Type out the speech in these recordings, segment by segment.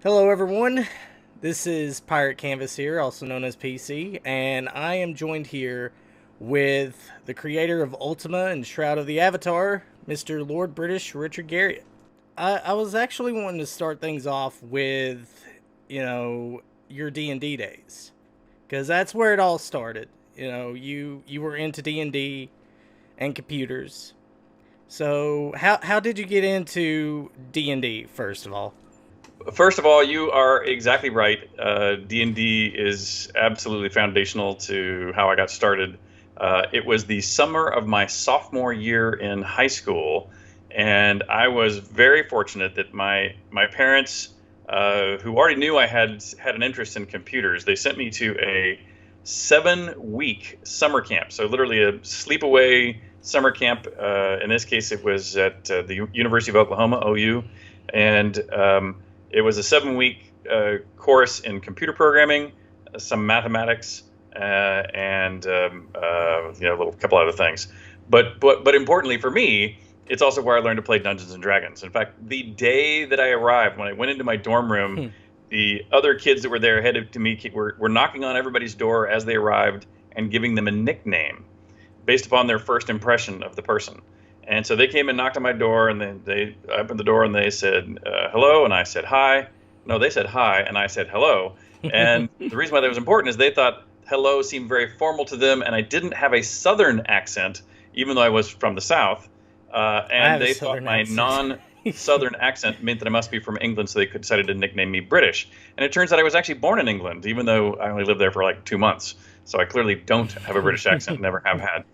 Hello, everyone. This is Pirate Canvas here, also known as PC, and I am joined here with the creator of Ultima and Shroud of the Avatar, Mr. Lord British Richard Garriott. I was actually wanting to start things off with, your D&D days, because that's where it all started. You were into D&D and computers. So how did you get into D&D, first of all? First of all, you are exactly right. D&D is absolutely foundational to how I got started. It was the summer of my sophomore year in high school, and I was very fortunate that my parents, who already knew I had an interest in computers, they sent me to a 7-week summer camp. So literally a sleepaway summer camp. In this case, it was at the University of Oklahoma, OU, and it was a 7-week course in computer programming, some mathematics, and a little couple other things. But importantly for me, it's also where I learned to play Dungeons and Dragons. In fact, the day that I arrived, when I went into my dorm room, the other kids that were there ahead of me were knocking on everybody's door as they arrived and giving them a nickname based upon their first impression of the person. And so they came and knocked on my door, and they opened the door, and they said, hello, and I said, hi. No, they said hi, and I said, hello. And the reason why that was important is they thought hello seemed very formal to them, and I didn't have a Southern accent, even though I was from the South. And they thought my non-Southern accent meant that I must be from England, so they decided to nickname me British. And it turns out I was actually born in England, even though I only lived there for like 2 months. So I clearly don't have a British accent, never have had.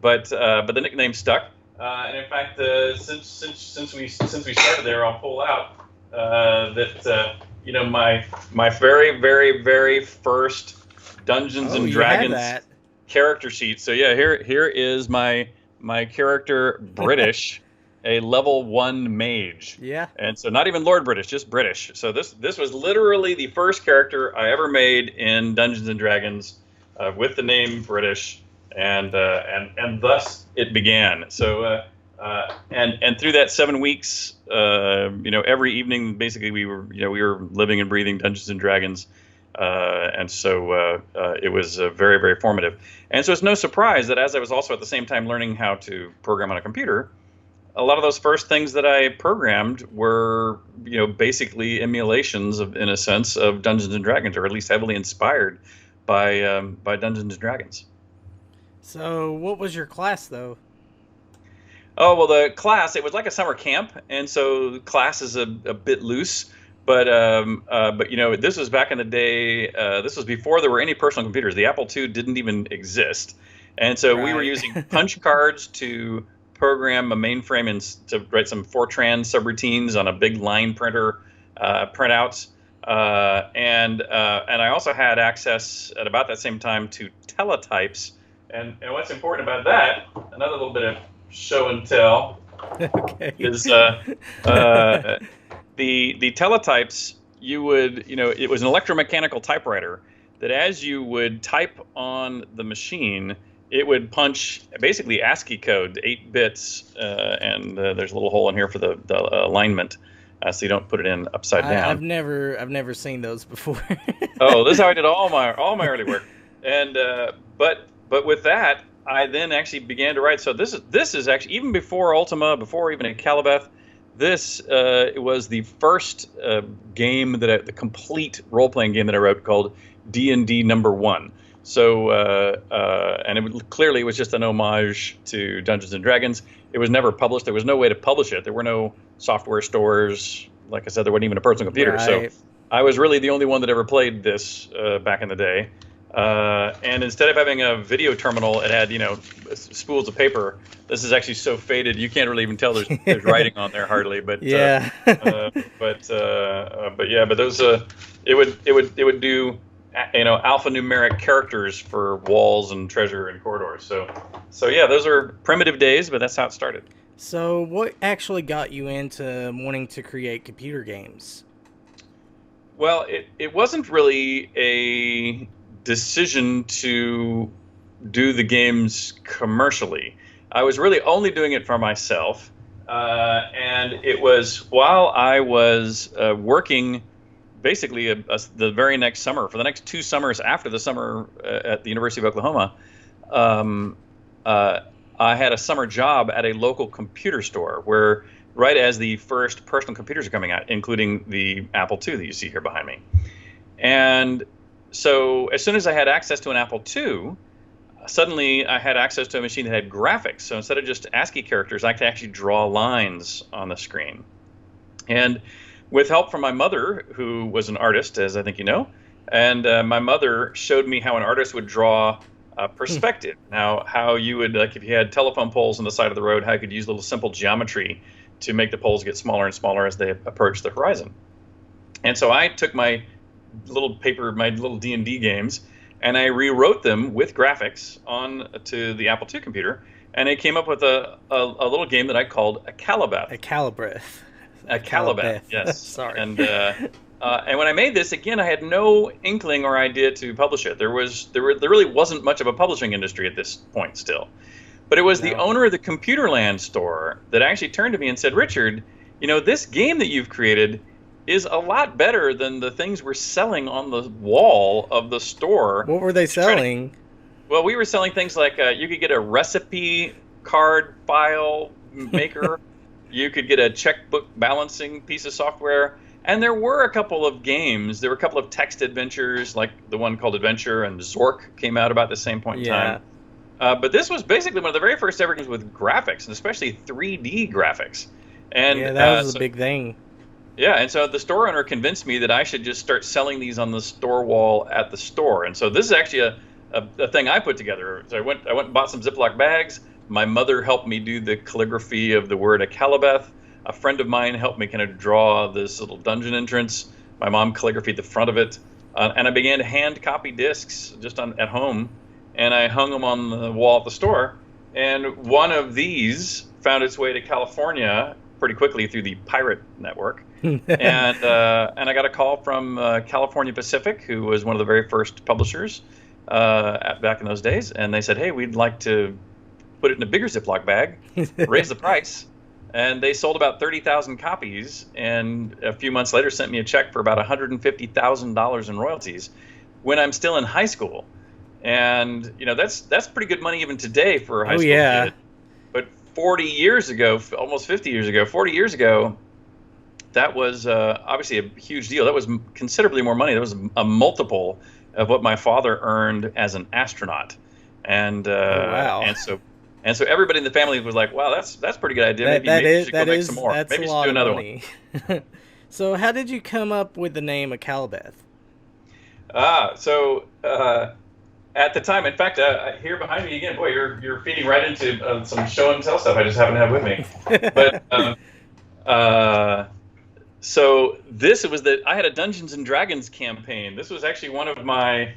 But the nickname stuck. And in fact, since we started there, I'll pull out that my very very very first Dungeons and Dragons character sheet. So yeah, here is my character British, a level 1 mage. Yeah. And so not even Lord British, just British. So this was literally the first character I ever made in Dungeons and Dragons with the name British. And thus it began. So and through that 7 weeks, every evening basically we were living and breathing Dungeons and Dragons, and so it was very very formative. And so it's no surprise that as I was also at the same time learning how to program on a computer, a lot of those first things that I programmed were basically emulations in a sense of Dungeons and Dragons, or at least heavily inspired by Dungeons and Dragons. So, what was your class, though? Oh, well, the class, it was like a summer camp, and so class is a bit loose. But this was back in the day. This was before there were any personal computers. The Apple II didn't even exist. And so we were using punch cards to program a mainframe and to write some Fortran subroutines on a big line printer printouts. And I also had access at about that same time to teletypes. And what's important about that, another little bit of show and tell, is the teletypes. You would, it was an electromechanical typewriter that as you would type on the machine, it would punch basically ASCII code, 8 bits, and there's a little hole in here for the alignment, so you don't put it in upside down. I've never seen those before. Oh, this is how I did all my early work, and But with that, I then actually began to write. So this is actually, even before Ultima, before even Calibeth, this was the first game the complete role-playing game that I wrote, called D&D #1. So and clearly it was just an homage to Dungeons and Dragons. It was never published. There was no way to publish it. There were no software stores. Like I said, there wasn't even a personal computer. Right. So I was really the only one that ever played this back in the day. And instead of having a video terminal, it had spools of paper. This is actually so faded you can't really even tell there's writing on there hardly. But yeah. But those it would do alphanumeric characters for walls and treasure and corridors. So yeah, those are primitive days, but that's how it started. So what actually got you into wanting to create computer games? Well, it wasn't really a decision to do the games commercially. I was really only doing it for myself, and it was while I was working basically the very next summer, for the next 2 summers after the summer at the University of Oklahoma, um, I had a summer job at a local computer store where, right as the first personal computers are coming out, including the Apple II that you see here behind me. And so as soon as I had access to an Apple II, suddenly I had access to a machine that had graphics. So instead of just ASCII characters, I could actually draw lines on the screen. And with help from my mother, who was an artist, as I think you know, and my mother showed me how an artist would draw perspective. Now, how you would, like if you had telephone poles on the side of the road, how you could use little simple geometry to make the poles get smaller and smaller as they approach the horizon. And so I took my little D&D games, and I rewrote them with graphics on to the Apple II computer, and I came up with a little game that I called a Calibeth. A Calibeth. A Calibeth, yes. Sorry. And when I made this, again, I had no inkling or idea to publish it. There really wasn't much of a publishing industry at this point still. But it was the owner of the Computerland store that actually turned to me and said, Richard, this game that you've created is a lot better than the things we're selling on the wall of the store. What were they selling? Well, we were selling things like you could get a recipe card file maker. You could get a checkbook balancing piece of software. And there were a couple of games. There were a couple of text adventures, like the one called Adventure, and Zork came out about the same point in time. But this was basically one of the very first ever games with graphics, and especially 3D graphics. And yeah, that was a big thing. Yeah, and so the store owner convinced me that I should just start selling these on the store wall at the store. And so this is actually a thing I put together. So I went and bought some Ziploc bags. My mother helped me do the calligraphy of the word Akalabeth. A friend of mine helped me kind of draw this little dungeon entrance. My mom calligraphied the front of it. And I began to hand copy discs just at home. And I hung them on the wall at the store. And one of these found its way to California pretty quickly through the pirate network. and I got a call from California Pacific, who was one of the very first publishers back in those days. And they said, hey, we'd like to put it in a bigger Ziploc bag, raise the price. And they sold about 30,000 copies, and a few months later sent me a check for about $150,000 in royalties when I'm still in high school. And that's pretty good money even today for a high school kid. But 40 years ago, almost 50 years ago, 40 years ago, that was obviously a huge deal. That was considerably more money. That was a multiple of what my father earned as an astronaut. And wow. And so everybody in the family was like, "Wow, that's a pretty good idea. Maybe you should go make some more. Maybe you should do another one." So, how did you come up with the name Akalabeth? At the time, in fact, here behind me again, boy, you're feeding right into some show and tell stuff I just happen to have with me. But so this was I had a Dungeons and Dragons campaign. This was actually one of my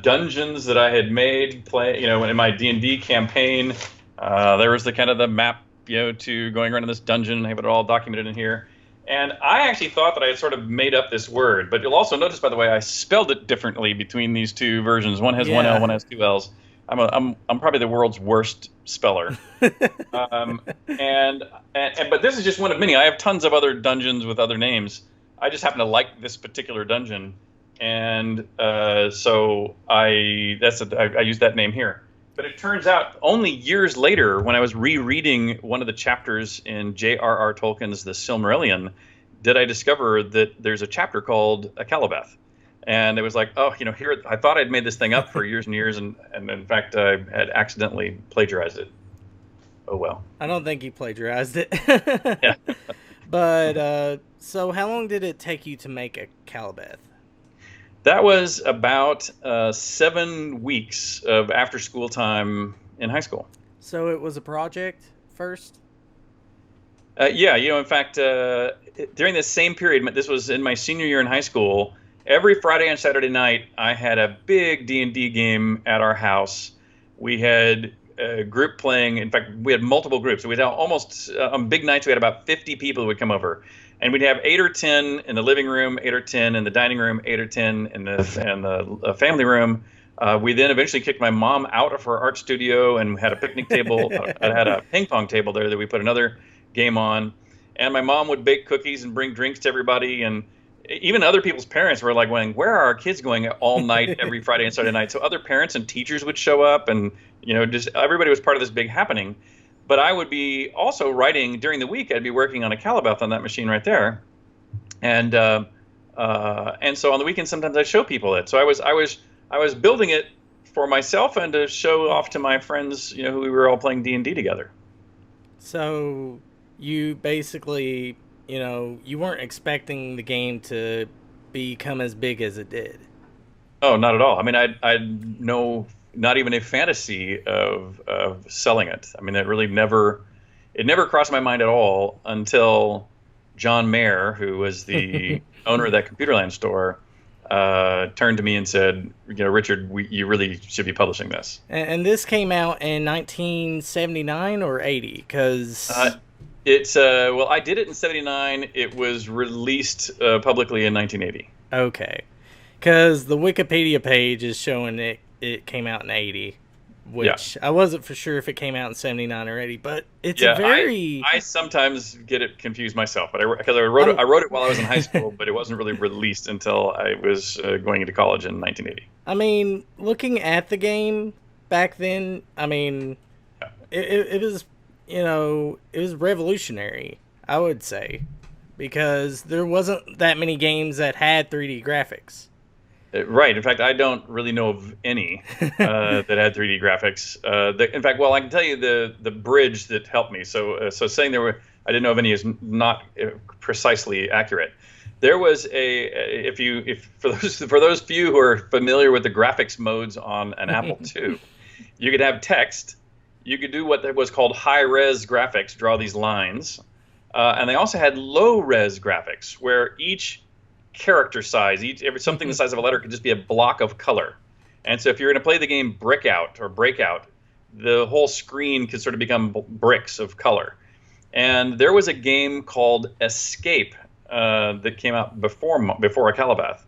dungeons that I had made in my D&D campaign. There was the map, to going around in this dungeon. I have it all documented in here. And I actually thought that I had sort of made up this word, but you'll also notice, by the way, I spelled it differently between these two versions. One has one L, one has two L's. I'm probably the world's worst speller. But this is just one of many. I have tons of other dungeons with other names. I just happen to like this particular dungeon. And so I used that name here. But it turns out only years later, when I was rereading one of the chapters in J.R.R. Tolkien's The Silmarillion, did I discover that there's a chapter called Akalabeth. And it was like, here, I thought I'd made this thing up for years and years, and in fact, I had accidentally plagiarized it. Oh, well. I don't think you plagiarized it. Yeah. But, so how long did it take you to make Akalabeth? That was about 7 weeks of after-school time in high school. So it was a project first? Yeah, in fact, during this same period, this was in my senior year in high school, every Friday and Saturday night, I had a big D&D game at our house. We had a group playing. In fact, we had multiple groups. We'd have almost, on big nights, we had about 50 people who would come over. And we'd have 8 or 10 in the living room, 8 or 10 in the dining room, 8 or 10 in the family room. We then eventually kicked my mom out of her art studio and had a picnic table. I had a ping pong table there that we put another game on. And my mom would bake cookies and bring drinks to everybody. And even other people's parents were like going, where are our kids going all night every Friday and Saturday night? So other parents and teachers would show up, and just everybody was part of this big happening. But I would be also writing during the week. I'd be working on a Calabath on that machine right there, and so on the weekends sometimes I'd show people it. So I was building it for myself and to show off to my friends, who we were all playing D&D together. So you basically, you weren't expecting the game to become as big as it did. Oh, not at all. I mean, I'd know not even a fantasy of selling it. I mean, it never crossed my mind at all until John Mayer, who was the owner of that Computerland store, turned to me and said, Richard, you really should be publishing this. And this came out in 1979 or 80? Because well, I did it in 79. It was released publicly in 1980. Okay. Because the Wikipedia page is showing it came out in 80, which I wasn't for sure if it came out in 79 or 80, but it's a very... I sometimes get it confused myself, but because I wrote it while I was in high school, but it wasn't really released until I was going into college in 1980. I mean, looking at the game back then, I mean, it was, it was revolutionary, I would say, because there wasn't that many games that had 3D graphics. Right. In fact, I don't really know of any that had 3D graphics. In fact, well, I can tell you the bridge that helped me. So saying I didn't know of any is not precisely accurate. There was for those few who are familiar with the graphics modes on an Apple II, you could have text. You could do what was called high-res graphics, draw these lines, and they also had low-res graphics, where each character size, something the size of a letter could just be a block of color. And so if you're going to play the game Breakout, the whole screen could sort of become bricks of color. And there was a game called Escape that came out before a Calabath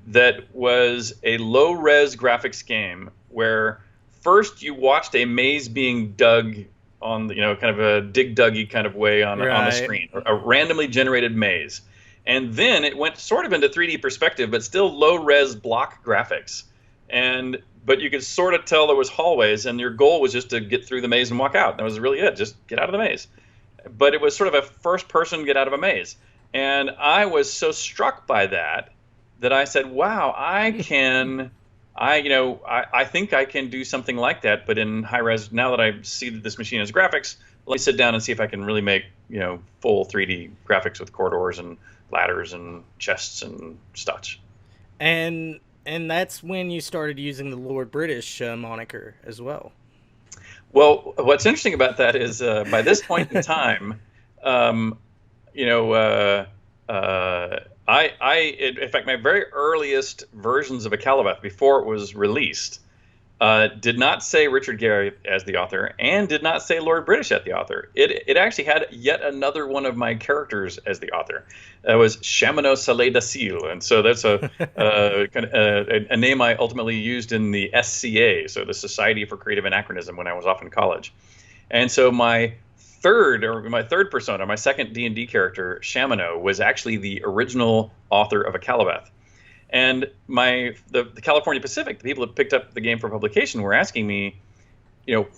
that was a low-res graphics game where first you watched a maze being dug on the, kind of a Dig Duggy kind of way on the screen, a randomly generated maze. And then it went sort of into 3D perspective, but still low-res block graphics. But you could sort of tell there was hallways, and your goal was just to get through the maze and walk out. That was really it, just get out of the maze. But it was sort of a first-person get out of a maze. And I was so struck by that I said, wow, I think I can do something like that, but in high-res. Now that I see that this machine has graphics, let me sit down and see if I can really make, full 3D graphics with corridors and ladders and chests and such. And that's when you started using the Lord British moniker as well. Well, what's interesting about that is by this point in time, in fact, my very earliest versions of a Calabath before it was released did not say Richard Garriott as the author and did not say Lord British as the author. It actually had yet another one of my characters as the author. It was Chamano Salé d'Acile, and so that's a name I ultimately used in the SCA, so the Society for Creative Anachronism, when I was off in college. And so my third persona, my second D&D character, Chamano, was actually the original author of a Calabath. And the California Pacific, the people that picked up the game for publication, were asking me,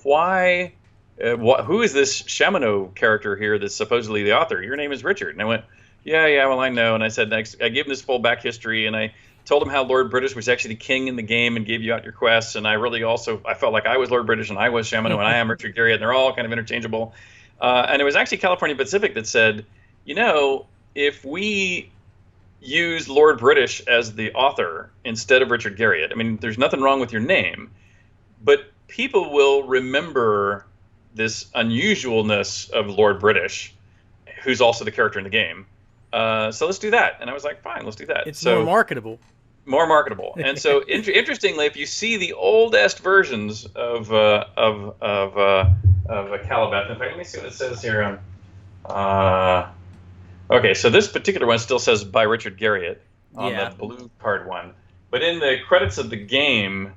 why, who is this Chamano character here that's supposedly the author? Your name is Richard. And I went, yeah, well, I know. And I said, I gave him this full back history, and I told him how Lord British was actually the king in the game and gave you out your quests. And I felt like I was Lord British and I was Chamano and I am Richard Garriott, and they're all kind of interchangeable. And it was actually California Pacific that said, if we use Lord British as the author instead of Richard Garriott, I mean, there's nothing wrong with your name, but people will remember this unusualness of Lord British, who's also the character in the game. So let's do that. And I was like, fine, let's do that. It's more marketable. More marketable. And so interestingly, if you see the oldest versions of a Calabath, in fact, let me see what it says here. Okay, so this particular one still says by Richard Garriott on the blue card one, but in the credits of the game,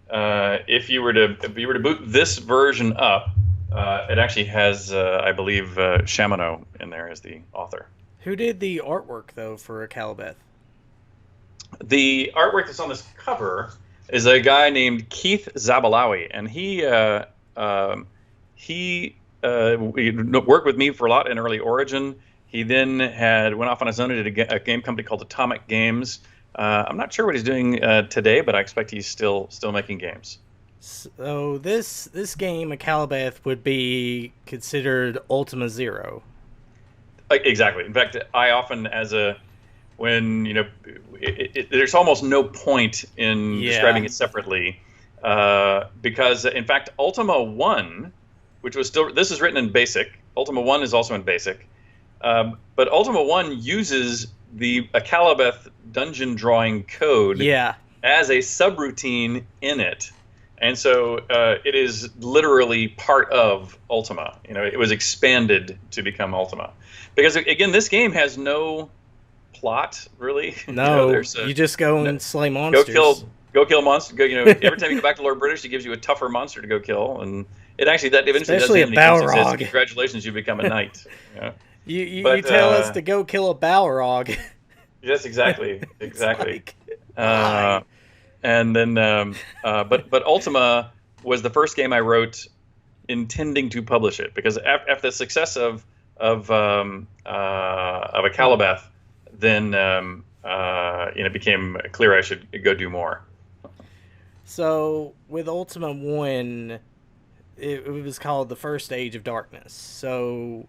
if you were to boot this version up, it actually has, I believe, Chamano in there as the author. Who did the artwork though for a Calabath? The artwork that's on this cover is a guy named Keith Zabalawi, and he worked with me for a lot in early Origin. He then went off on his own and did a game company called Atomic Games. I'm not sure what he's doing today, but I expect he's still making games. So this game, Akalabeth, would be considered Ultima Zero. Exactly. In fact, I often, there's almost no point in describing it separately, because in fact, Ultima 1, which was this is written in BASIC. Ultima 1 is also in BASIC, but Ultima 1 uses the Akalabeth dungeon drawing code as a subroutine in it. And so it is literally part of Ultima. It was expanded to become Ultima. Because, again, this game has no plot, really. No, you just go and slay monsters. Go kill monsters. Every time you go back to Lord British, he gives you a tougher monster to go kill. And it actually, that eventually especially does end. A Balrog. Says, congratulations, you become a knight. You tell us to go kill a Balrog. Yes, exactly. And then, but Ultima was the first game I wrote intending to publish it, because after the success of Akalabeth, then it became clear I should go do more. So with Ultima 1, it was called the First Age of Darkness. So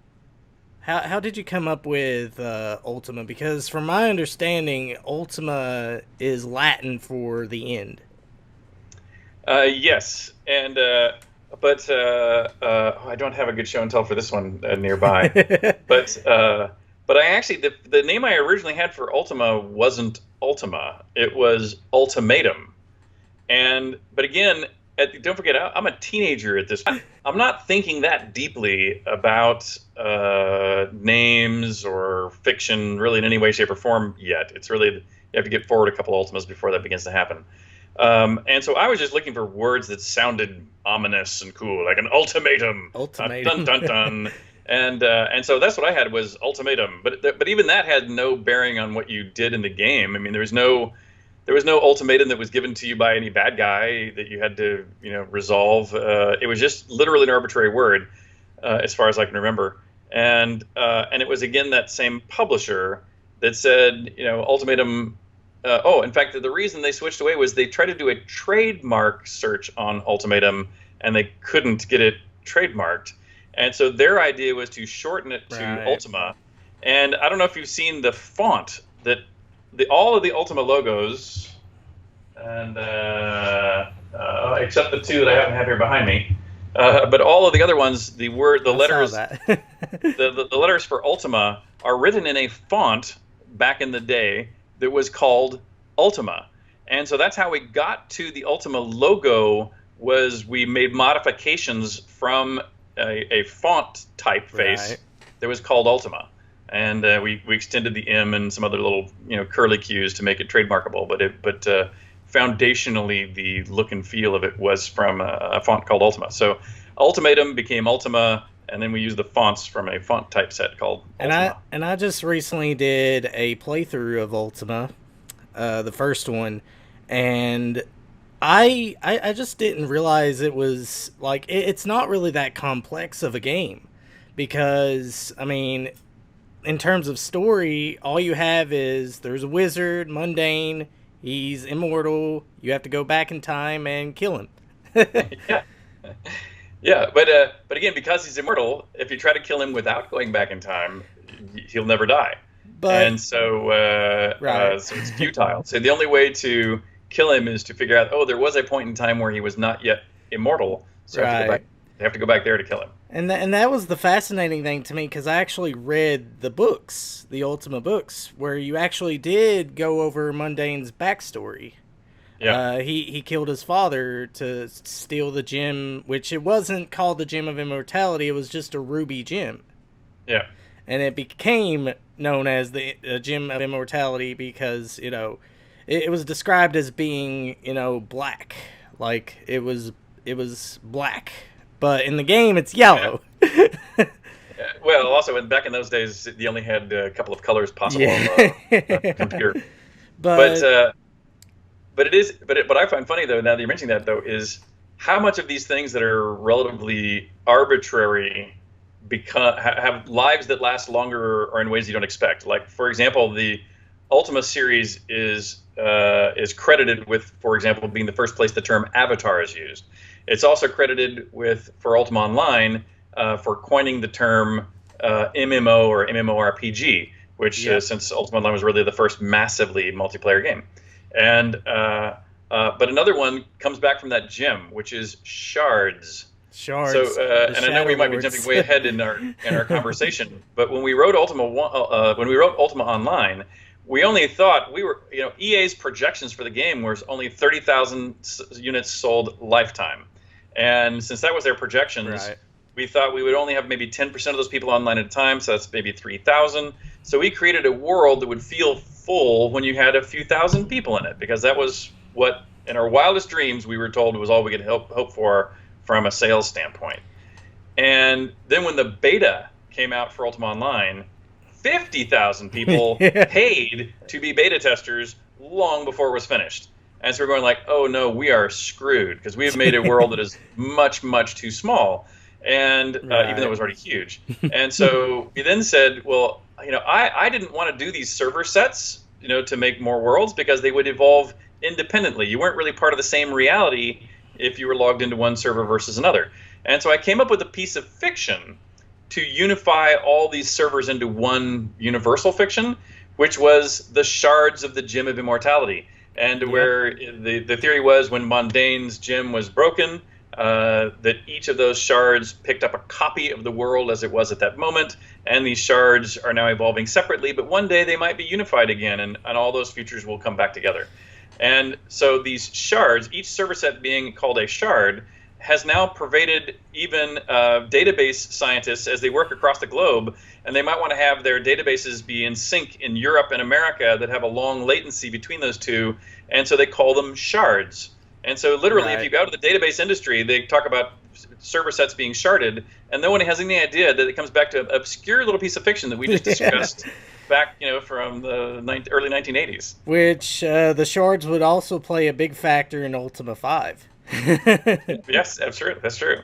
how did you come up with Ultima? Because from my understanding, Ultima is Latin for the end. Yes, and but I don't have a good show and tell for this one nearby. but I actually the name I originally had for Ultima wasn't Ultima; it was Ultimatum. But again, don't forget, I'm a teenager at this point. I'm not thinking that deeply about names or fiction really in any way, shape, or form yet. It's really, you have to get forward a couple Ultimas before that begins to happen. And so I was just looking for words that sounded ominous and cool, like an ultimatum. Ultimatum. Dun, dun, dun. And so that's what I had, was ultimatum. But even that had no bearing on what you did in the game. I mean, there was no ultimatum that was given to you by any bad guy that you had to, resolve. It was just literally an arbitrary word, as far as I can remember. And it was, again, that same publisher that said, ultimatum. In fact, the reason they switched away was they tried to do a trademark search on ultimatum, and they couldn't get it trademarked. And so their idea was to shorten it to Ultima. And I don't know if you've seen the font that all of the Ultima logos, and except the two that I happen to have here behind me, but all of the other ones, the letters, the letters for Ultima are written in a font back in the day that was called Ultima. And so that's how we got to the Ultima logo, was we made modifications from a font typeface that was called Ultima. And we extended the M and some other little curly cues to make it trademarkable. But foundationally, the look and feel of it was from a font called Ultima. So Ultimatum became Ultima, and then we used the fonts from a font typeset called Ultima. And I just recently did a playthrough of Ultima, the first one, and I just didn't realize it was like it's not really that complex of a game, because I mean, in terms of story, all you have is there's a wizard, mundane, he's immortal, you have to go back in time and kill him. Yeah, but again, because he's immortal, if you try to kill him without going back in time, he'll never die. And so so it's futile. So the only way to kill him is to figure out, there was a point in time where he was not yet immortal, so they have to go back there to kill him. And that was the fascinating thing to me, because I actually read the books, the Ultima books, where you actually did go over Mundane's backstory. Yeah. He killed his father to steal the gem, which it wasn't called the Gem of Immortality, it was just a ruby gem. Yeah. And it became known as the Gem of Immortality because, it was described as being, black. Like, it was black. But in the game, it's yellow. Yeah. Well, also, back in those days, you only had a couple of colors possible on the computer. But But what I find funny though, now that you're mentioning that though, is how much of these things that are relatively arbitrary have lives that last longer or in ways you don't expect. Like for example, the Ultima series is credited with, for example, being the first place the term avatar is used. It's also credited with for Ultima Online for coining the term MMO or MMORPG, which yep. since Ultima Online was really the first massively multiplayer game. And but another one comes back from that gem, which is shards. So, Shards, the and I know Shadow we might be jumping Lords. way ahead in our conversation, but when we wrote Ultima Online, we only thought EA's projections for the game was only 30,000 units sold lifetime, and since that was their projections, Right. we thought we would only have maybe 10% of those people online at a time, so that's maybe 3,000. So we created a world that would feel full when you had a few thousand people in it, because that was what, in our wildest dreams, we were told was all we could hope for from a sales standpoint. And then when the beta came out for Ultima Online, 50,000 people paid to be beta testers long before it was finished. And so we're going like, oh no, we are screwed because we have made a world that is much, much too small. And Right. even though it was already huge. And so we then said, well, I didn't want to do these server sets, to make more worlds because they would evolve independently. You weren't really part of the same reality if you were logged into one server versus another. And so I came up with a piece of fiction to unify all these servers into one universal fiction, which was the shards of the Gem of Immortality. And where the theory was when Mondaine's gem was broken, that each of those shards picked up a copy of the world as it was at that moment, and these shards are now evolving separately, but one day they might be unified again, and all those futures will come back together. And so these shards, each server set being called a shard, has now pervaded even database scientists as they work across the globe, and they might want to have their databases be in sync in Europe and America that have a long latency between those two, and so they call them shards. And so literally, if you go to the database industry, they talk about server sets being sharded, and no one has any idea that it comes back to an obscure little piece of fiction that we just discussed back, from the early 1980s. Which the shards would also play a big factor in Ultima 5. Yes, absolutely. That's true.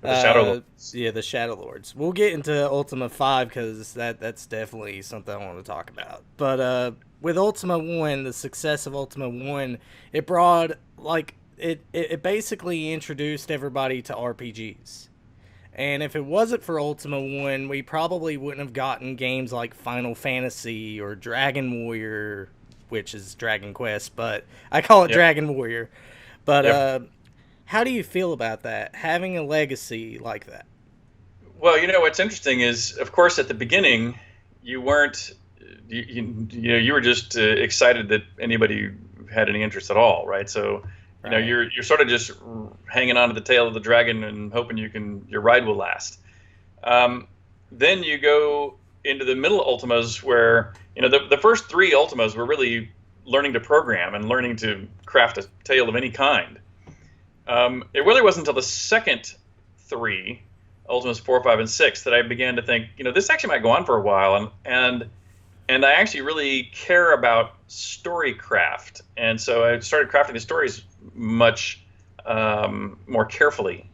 The Shadow Lords. Yeah, the Shadow Lords. We'll get into Ultima 5 because that's definitely something I want to talk about. But with Ultima 1, the success of Ultima 1, it brought, it basically introduced everybody to RPGs. And if it wasn't for Ultima 1, we probably wouldn't have gotten games like Final Fantasy or Dragon Warrior, which is Dragon Quest, but I call it Dragon Warrior. But how do you feel about that, having a legacy like that? Well, what's interesting is, of course, at the beginning, you weren't, you were just excited that anybody had any interest at all, right? So, you're sort of just hanging on to the tail of the dragon and hoping your ride will last. Then you go into the middle Ultimas where, the first three Ultimas were really learning to program and learning to craft a tale of any kind. It really wasn't until the second three, Ultimas 4, 5, and 6, that I began to think, this actually might go on for a while, and I actually really care about storycraft, and so I started crafting the stories much more carefully,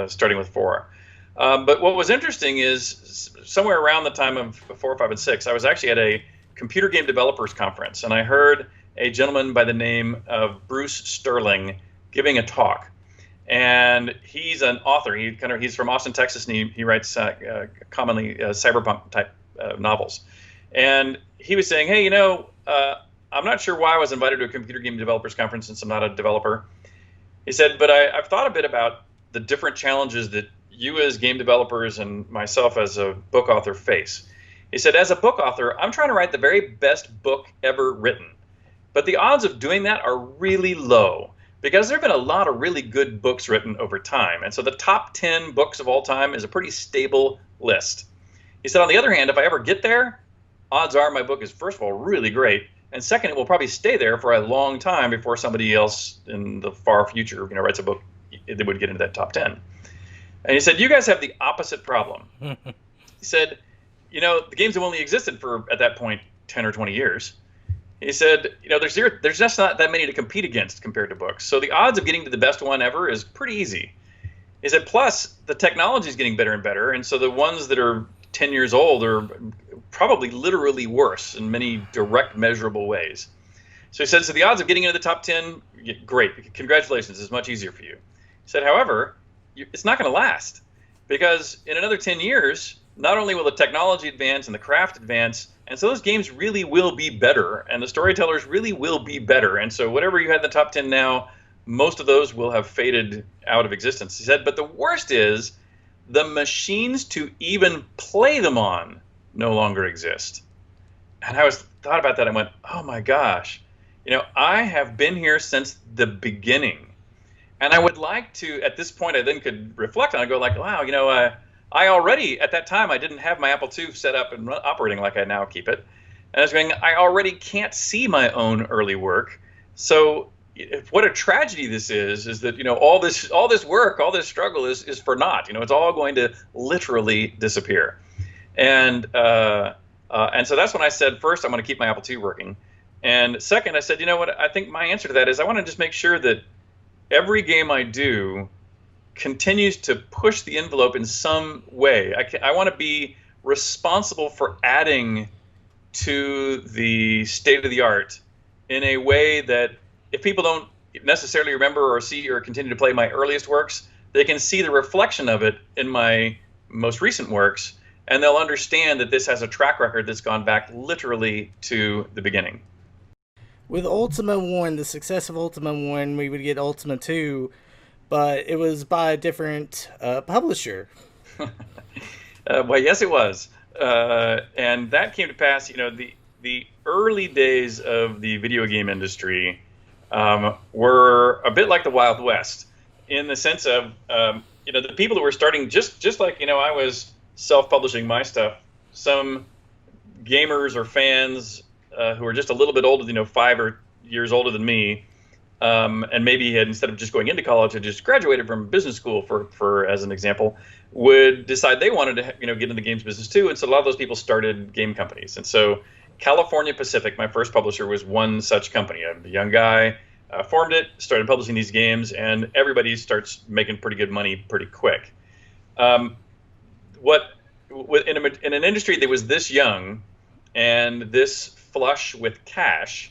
starting with 4. But what was interesting is somewhere around the time of 4, 5, and 6, I was actually at a computer game developers conference, and I heard a gentleman by the name of Bruce Sterling giving a talk. And he's an author. He's from Austin, Texas, and he writes commonly cyberpunk type novels. And he was saying, hey, I'm not sure why I was invited to a computer game developers conference since I'm not a developer. He said, but I've thought a bit about the different challenges that you as game developers and myself as a book author face. He said, as a book author, I'm trying to write the very best book ever written. But the odds of doing that are really low because there have been a lot of really good books written over time. And so the top 10 books of all time is a pretty stable list. He said, on the other hand, if I ever get there, odds are my book is, first of all, really great. And second, it will probably stay there for a long time before somebody else in the far future, writes a book that would get into that top 10. And he said, you guys have the opposite problem. He said, the games have only existed for, at that point, 10 or 20 years. He said, there's just not that many to compete against compared to books. So the odds of getting to the best one ever is pretty easy. He said, plus the technology is getting better and better, and so the ones that are 10 years old are probably literally worse in many direct measurable ways. So he said, so the odds of getting into the top 10, great, congratulations, it's much easier for you. He said, however, it's not going to last, because in another 10 years, not only will the technology advance and the craft advance, and so those games really will be better, and the storytellers really will be better. And so whatever you had in the top 10 now, most of those will have faded out of existence. He said, but the worst is the machines to even play them on no longer exist. And I thought about that and went, oh my gosh, I have been here since the beginning. And I would like to, at this point, I then could reflect on it and go like, wow, I already, at that time, I didn't have my Apple II set up and operating like I now keep it. And I was going, I already can't see my own early work. So what a tragedy this is that, all this work, all this struggle is for naught. It's all going to literally disappear. And so that's when I said, first, I'm going to keep my Apple II working. And second, I said, you know what, I think my answer to that is I want to just make sure that every game I do continues to push the envelope in some way. I want to be responsible for adding to the state of the art in a way that if people don't necessarily remember or see or continue to play my earliest works, they can see the reflection of it in my most recent works, and they'll understand that this has a track record that's gone back literally to the beginning. With Ultima 1, the success of Ultima 1, we would get Ultima 2, but it was by a different publisher. Well, yes, it was. And that came to pass, the early days of the video game industry were a bit like the Wild West in the sense of, the people that were starting just like, I was self-publishing my stuff, some gamers or fans who were just a little bit older, 5 years older than me, and maybe had, instead of just going into college, had just graduated from business school, for as an example, would decide they wanted to get into the games business too. And so a lot of those people started game companies. And so California Pacific, my first publisher, was one such company. A young guy formed it, started publishing these games, and everybody starts making pretty good money pretty quick. In an industry that was this young and this flush with cash,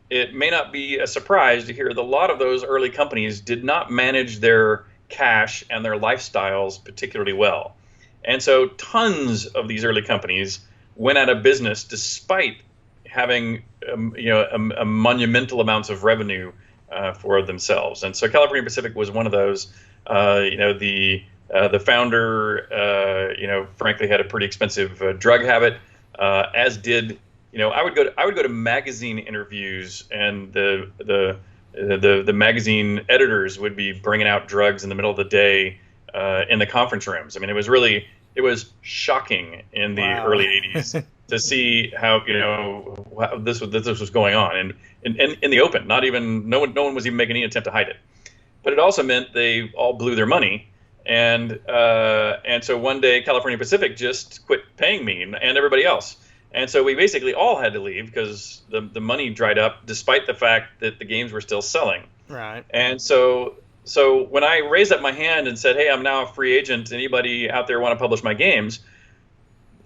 it may not be a surprise to hear that a lot of those early companies did not manage their cash and their lifestyles particularly well. And so tons of these early companies went out of business despite having a monumental amounts of revenue for themselves. And so California Pacific was one of those. The founder, frankly, had a pretty expensive drug habit, as did. I would go to magazine interviews, and the magazine editors would be bringing out drugs in the middle of the day in the conference rooms. I mean, it was shocking in the early '80s to see how how this was going on, and in the open. No one was even making any attempt to hide it. But it also meant they all blew their money, and so one day California Pacific just quit paying me and everybody else. And so we basically all had to leave because the money dried up, despite the fact that the games were still selling. Right. And so when I raised up my hand and said, "Hey, I'm now a free agent. Anybody out there want to publish my games?"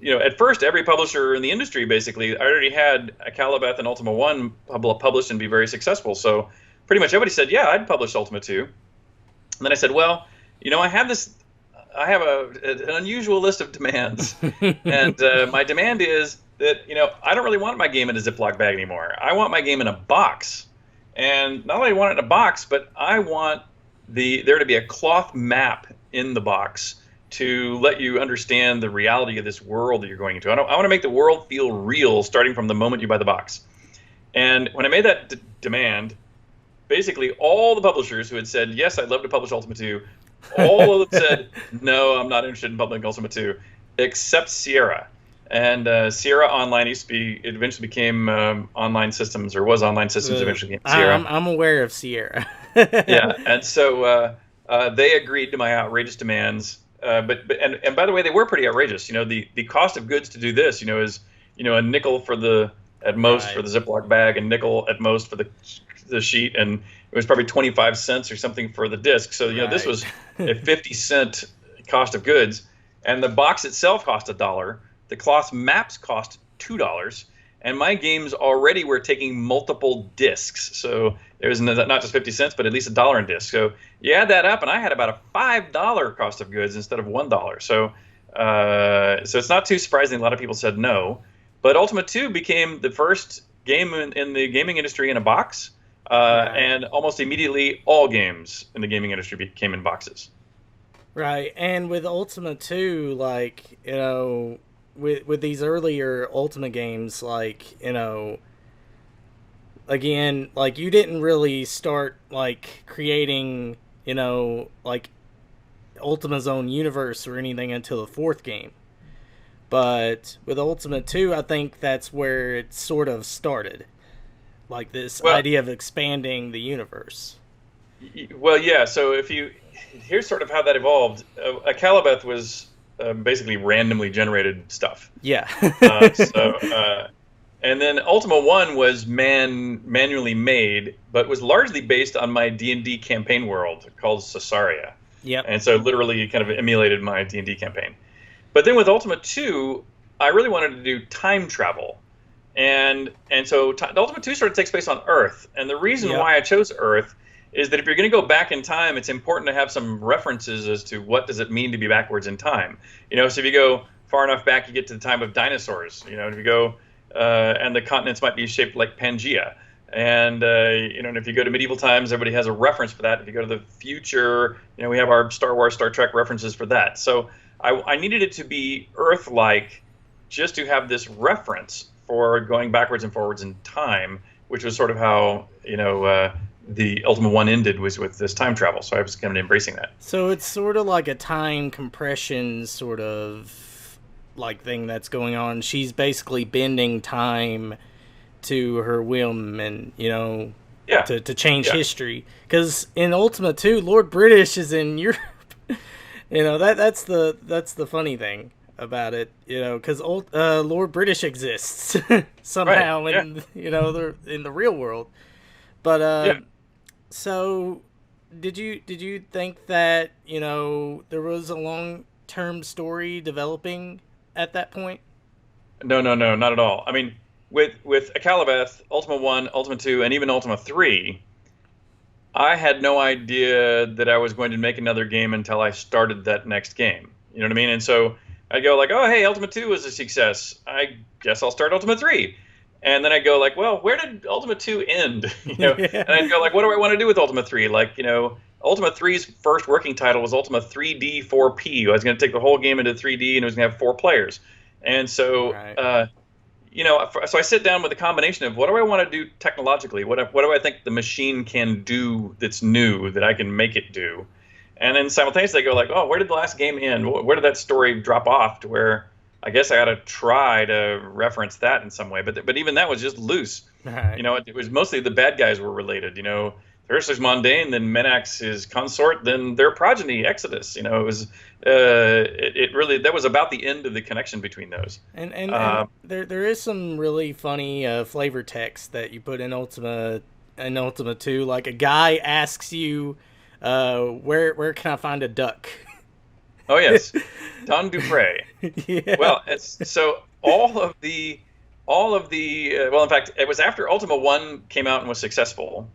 At first, every publisher in the industry basically, I already had a Calibeth and Ultima 1 published and be very successful. So pretty much everybody said, "Yeah, I'd publish Ultima 2." And then I said, "Well, I have an unusual list of demands, and my demand is that I don't really want my game in a Ziploc bag anymore. I want my game in a box, and not only want it in a box, but I want there to be a cloth map in the box to let you understand the reality of this world that you're going into. I want to make the world feel real, starting from the moment you buy the box." And when I made that demand, basically all the publishers who had said, "Yes, I'd love to publish Ultima 2," all of them said, "No, I'm not interested in publishing Ultima 2," except Sierra. And Sierra Online eventually became Online Systems, or was Online Systems, eventually became Sierra. I'm aware of Sierra. Yeah, and so they agreed to my outrageous demands. But by the way, they were pretty outrageous. The cost of goods to do this, is a nickel for the at most for Right. the Ziploc bag, and nickel at most for the sheet, and it was probably 25 cents or something for the disc. So this Right. was a 50-cent cost of goods, and the box itself cost $1. The cloth maps cost $2, and my games already were taking multiple discs. So it was not just 50 cents, but at least $1 in disc. So you add that up, and I had about a $5 cost of goods instead of $1. So it's not too surprising a lot of people said no. But Ultima 2 became the first game in the gaming industry in a box, Right. and almost immediately all games in the gaming industry came in boxes. Right. And with Ultima 2, like, with these earlier Ultima games, like, again, like, you didn't really start, like, creating, like, Ultima's own universe or anything until the fourth game. But with Ultima 2, I think that's where it sort of started. Like, this Well, idea of expanding the universe. well, yeah. So here's sort of how that evolved. Akalabeth was basically randomly generated stuff. Yeah. Uh, so, uh, and then Ultima 1 was manually made, but was largely based on my D&D campaign world called Caesarea. Yep. And so literally kind of emulated my D&D campaign. But then with Ultima 2, I really wanted to do time travel. And so Ultima 2 sort of takes place on Earth. And the reason Yep. why I chose Earth is that if you're going to go back in time, it's important to have some references as to what does it mean to be backwards in time. So if you go far enough back, you get to the time of dinosaurs. If you go and the continents might be shaped like Pangea. And and if you go to medieval times, everybody has a reference for that. If you go to the future, we have our Star Wars, Star Trek references for that. So I needed it to be Earth-like, just to have this reference for going backwards and forwards in time, which was sort of how the Ultima 1 ended, was with this time travel. So I was kind of embracing that. So it's sort of like a time compression sort of like thing that's going on. She's basically bending time to her whim, and Yeah, to change yeah, history. Because in Ultima 2, Lord British is in Europe. That's the funny thing about it. Because Lord British exists right, somehow yeah, in the real world. But yeah. so did you think that there was a long-term story developing at that point? No, no, no, not at all. I mean, with Akalabeth, Ultima 1, Ultima 2, and even Ultima 3, I had no idea that I was going to make another game until I started that next game. You know what I mean? And so I go like, oh, hey, Ultima 2 was a success. I guess I'll start Ultima 3. And then I go like, well, where did Ultima 2 end? Yeah. And I go like, what do I want to do with Ultima 3? Like, Ultima 3's first working title was Ultima 3D 4P. I was going to take the whole game into 3D, and it was going to have 4 players. And so, Right. so I sit down with a combination of what do I want to do technologically? What do I think the machine can do that's new that I can make it do? And then simultaneously I go like, oh, where did the last game end? Where did that story drop off to where I guess I got to try to reference that in some way. But even that was just loose. Right. It was mostly the bad guys were related. First there's Mondain, then Menax, his consort, then their progeny, Exodus. It was it really, that was about the end of the connection between those. And there is some really funny flavor text that you put in Ultima 2. Like, a guy asks you, where can I find a duck? Oh yes, Don Dupre. Yeah. Well, so well, in fact, it was after Ultima 1 came out and was successful.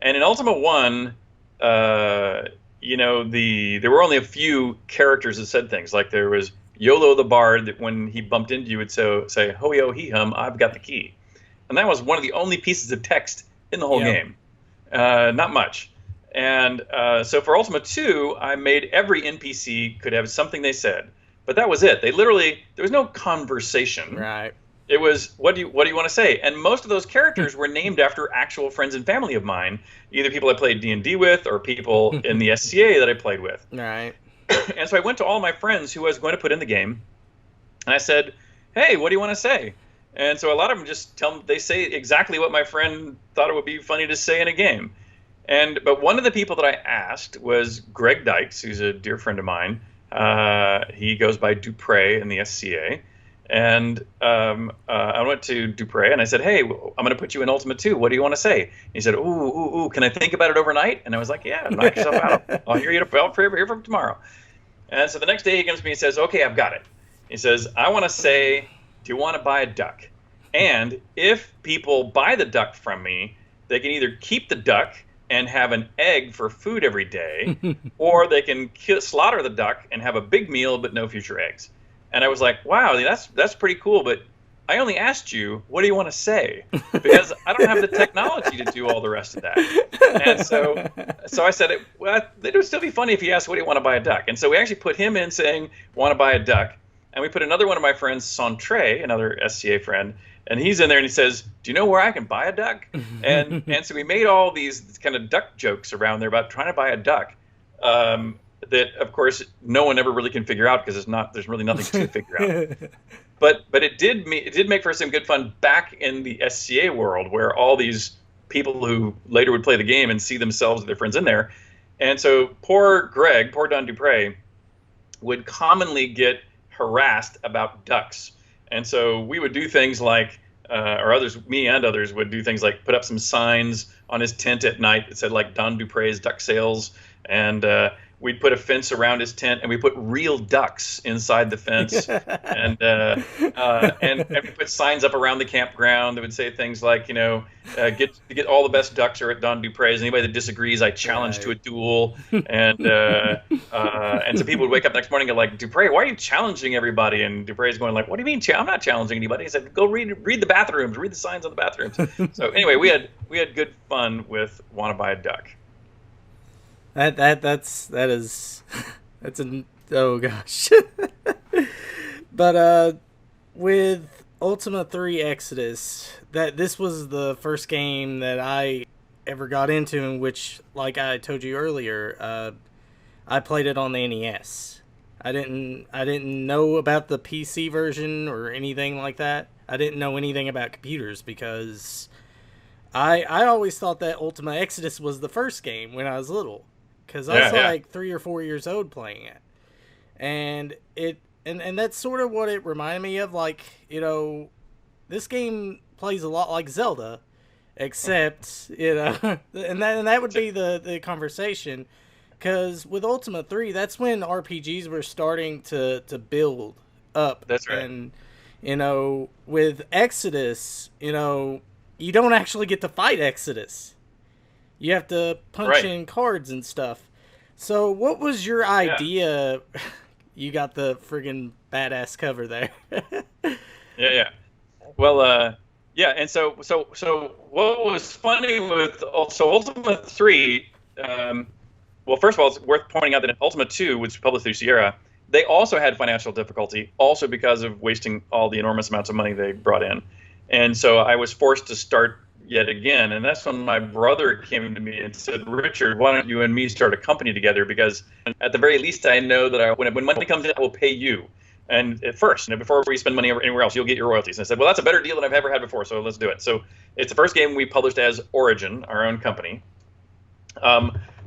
And in Ultima 1, there were only a few characters that said things. Like there was Yolo the Bard, that when he bumped into you would say, ho-yo he-hum, I've got the key. And that was one of the only pieces of text in the whole Yep. game. Not much. And so for Ultima 2, I made every NPC could have something they said. But that was it. There was no conversation. Right. It was, what do you want to say? And most of those characters were named after actual friends and family of mine, either people I played D&D with or people in the SCA that I played with. Right. And so I went to all my friends who I was going to put in the game, and I said, hey, what do you want to say? And so a lot of them they say exactly what my friend thought it would be funny to say in a game. But one of the people that I asked was Greg Dykes, who's a dear friend of mine. He goes by Dupre in the SCA. And I went to Dupre and I said, "Hey, I'm going to put you in Ultima 2. What do you want to say?" He said, "Ooh, can I think about it overnight?" And I was like, "Yeah, knock yourself out. I'll hear from tomorrow." And so the next day he comes to me and says, "Okay, I've got it." He says, "I want to say, do you want to buy a duck? And if people buy the duck from me, they can either keep the duck and have an egg for food every day, or they can slaughter the duck and have a big meal but no future eggs." And I was like, "Wow, that's pretty cool, but I only asked you, what do you want to say? Because I don't have the technology to do all the rest of that." And so I said, "Well, it would still be funny if you asked, what do you want to buy a duck?" And so we actually put him in saying, "Want to buy a duck?" And we put another one of my friends, Centre, another SCA friend, and he's in there and he says, "Do you know where I can buy a duck?" And so we made all these kind of duck jokes around there about trying to buy a duck. That of course no one ever really can figure out because there's really nothing to figure out. But it did make for some good fun back in the SCA world where all these people who later would play the game and see themselves and their friends in there. And so poor Don Dupre, would commonly get harassed about ducks. And so we would do things like, me and others would do things like put up some signs on his tent at night that said like Don Dupre's duck sales, and we'd put a fence around his tent, and we put real ducks inside the fence, and we put signs up around the campground that would say things like, get all the best ducks are at Don Dupre's. Anybody that disagrees, I challenge to a duel. And so people would wake up the next morning and go like, "Dupre, why are you challenging everybody?" And Dupre's going like, "What do you mean? I'm not challenging anybody." He said, "Go read the bathrooms, read the signs on the bathrooms." So anyway, we had good fun with Want to Buy a Duck. That's oh gosh. But with Ultima 3 Exodus, this was the first game that I ever got into, in which, like I told you earlier, I played it on the NES. I didn't know about the PC version or anything like that. I didn't know anything about computers because I always thought that Ultima Exodus was the first game when I was little. Because I was like 3 or 4 years old playing it. And that's sort of what it reminded me of. Like, this game plays a lot like Zelda, except, and that would be the conversation. Because with Ultima 3, that's when RPGs were starting to build up. That's right. And, with Exodus, you don't actually get to fight Exodus. You have to punch in cards and stuff. So what was your idea? Yeah. You got the friggin' badass cover there. Yeah. Well, and so what was funny with Ultima 3, well, first of all, it's worth pointing out that in Ultima 2, which was published through Sierra, they also had financial difficulty, also because of wasting all the enormous amounts of money they brought in. And so I was forced to start yet again, and that's when my brother came to me and said, "Richard, why don't you and me start a company together? Because at the very least, I know that when money comes in, I will pay you. And at first, before we spend money anywhere else, you'll get your royalties." And I said, "Well, that's a better deal than I've ever had before, so let's do it." So it's the first game we published as Origin, our own company.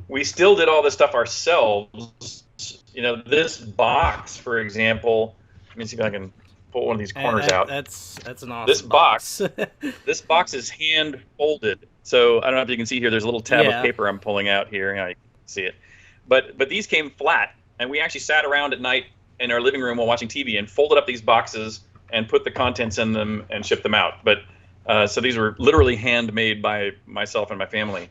We still did all this stuff ourselves. This box, for example. Let me see if I can pull one of these corners out. That's an awesome this box. This box is hand folded, so I don't know if you can see here. There's a little tab of paper I'm pulling out here. You can see it, but these came flat, and we actually sat around at night in our living room while watching TV and folded up these boxes and put the contents in them and shipped them out. But so these were literally handmade by myself and my family.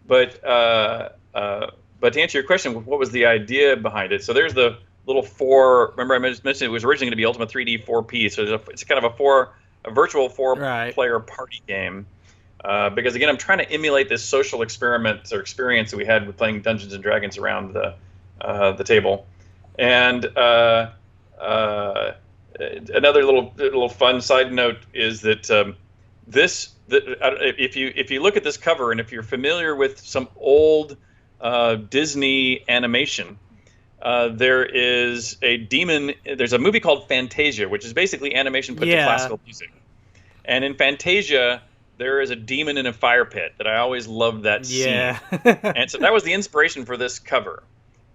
But to answer your question, what was the idea behind it? So there's the little 4. Remember, I mentioned it was originally going to be Ultima 3D 4P, so it's kind of a virtual 4-player party game. Because again, I'm trying to emulate this social experiment or experience that we had with playing Dungeons and Dragons around the table. And another little fun side note is that if you look at this cover, and if you're familiar with some old Disney animation. There is a demon. There's a movie called Fantasia, which is basically animation put to classical music. And in Fantasia, there is a demon in a fire pit that I always loved that scene. And so that was the inspiration for this cover.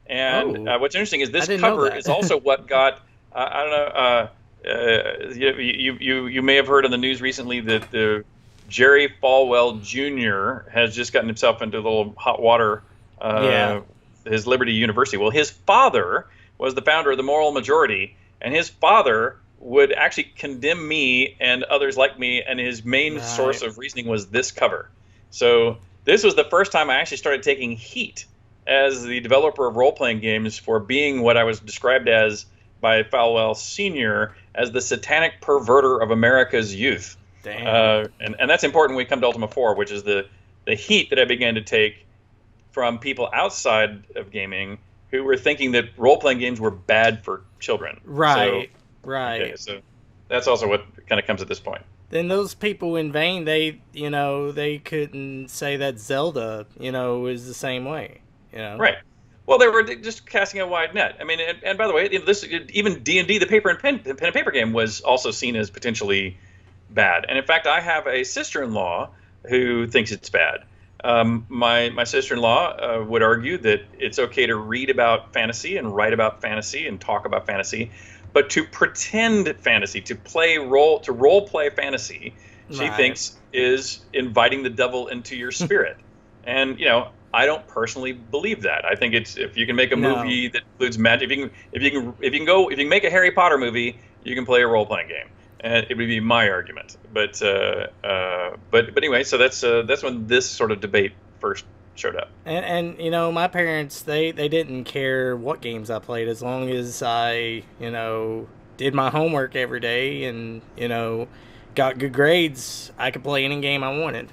And what's interesting is this cover is also what got, I don't know, you may have heard on the news recently that the Jerry Falwell Jr. has just gotten himself into a little hot water. Yeah. His Liberty University. Well, his father was the founder of the Moral Majority, and his father would actually condemn me and others like me, and his main source of reasoning was this cover. So this was the first time I actually started taking heat as the developer of role-playing games for being what I was described as by Falwell Sr. as the satanic perverter of America's youth. Damn. And that's important when we come to Ultima 4, which is the heat that I began to take from people outside of gaming who were thinking that role-playing games were bad for children. Right, so, right. Okay, so that's also what kind of comes at this point. Then those people in vain, they couldn't say that Zelda, is the same way, Right. Well, they were just casting a wide net. I mean, and by the way, this even D&D, the paper and pen and paper game, was also seen as potentially bad. And in fact, I have a sister-in-law who thinks it's bad. My sister-in-law would argue that it's okay to read about fantasy and write about fantasy and talk about fantasy, but to pretend fantasy, to role play fantasy, she thinks is inviting the devil into your spirit. And I don't personally believe that. I think it's, if you can make a movie that includes magic, if you can make a Harry Potter movie, you can play a role playing game. And it would be my argument. But anyway, so that's when this sort of debate first showed up. And my parents, they didn't care what games I played as long as I did my homework every day and got good grades. I could play any game I wanted.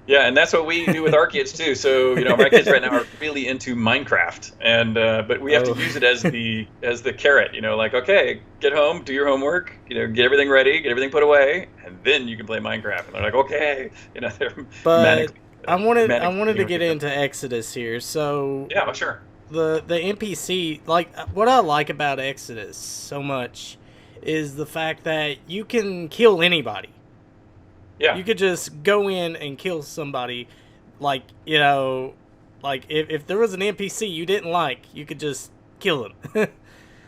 Yeah, and that's what we do with our kids too. So my kids right now are really into Minecraft, and but we have to use it as the carrot. Like, okay, get home, do your homework, get everything ready, get everything put away, and then you can play Minecraft. And they're like, okay, they're but I wanted to get into Exodus here. So yeah, well, sure. The NPC, like, what I like about Exodus so much is the fact that you can kill anybody. Yeah. You could just go in and kill somebody, like if there was an NPC you didn't like, you could just kill him.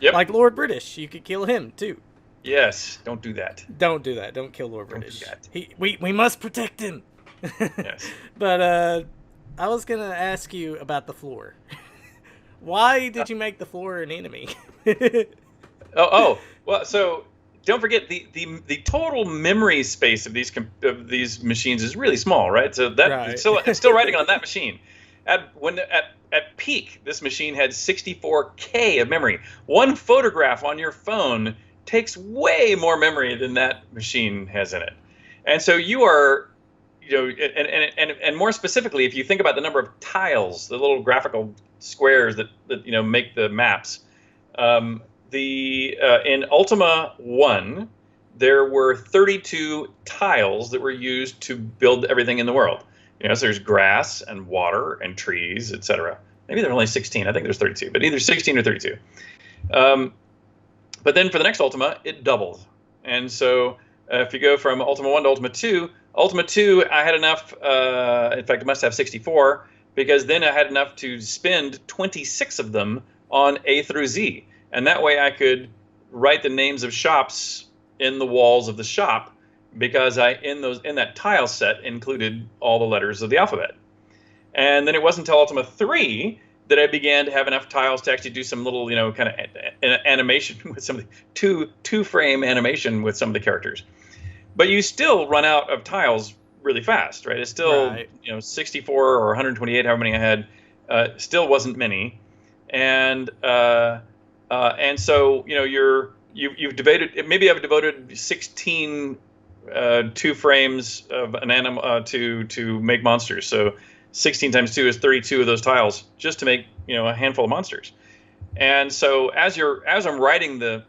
Yep. Like Lord British, you could kill him too. Yes, don't do that. Don't do that. Don't kill Lord British. Do that. We must protect him. Yes. But I was gonna ask you about the floor. Why did you make the floor an enemy? Well, so. Don't forget the total memory space of these machines is really small, right? So that it's still writing on that machine. At peak, this machine had 64K of memory. One photograph on your phone takes way more memory than that machine has in it. And so you are, and more specifically, if you think about the number of tiles, the little graphical squares that make the maps. In Ultima 1, there were 32 tiles that were used to build everything in the world. So there's grass and water and trees, etc. Maybe there are only 16. I think there's 32, but either 16 or 32. But then for the next Ultima, it doubled. And so if you go from Ultima 1 to Ultima 2, I had enough, in fact, I must have 64, because then I had enough to spend 26 of them on A through Z. And that way I could write the names of shops in the walls of the shop, because in that tile set included all the letters of the alphabet. And then it wasn't until Ultima 3 that I began to have enough tiles to actually do some little, kind of animation with some of the two-frame animation with some of the characters. But you still run out of tiles really fast, right? It's still, 64 or 128, however many I had, still wasn't many. And so you've debated. Maybe I've devoted 16 two frames of an animal to make monsters. So 16 times 2 is 32 of those tiles just to make a handful of monsters. And so as I'm writing the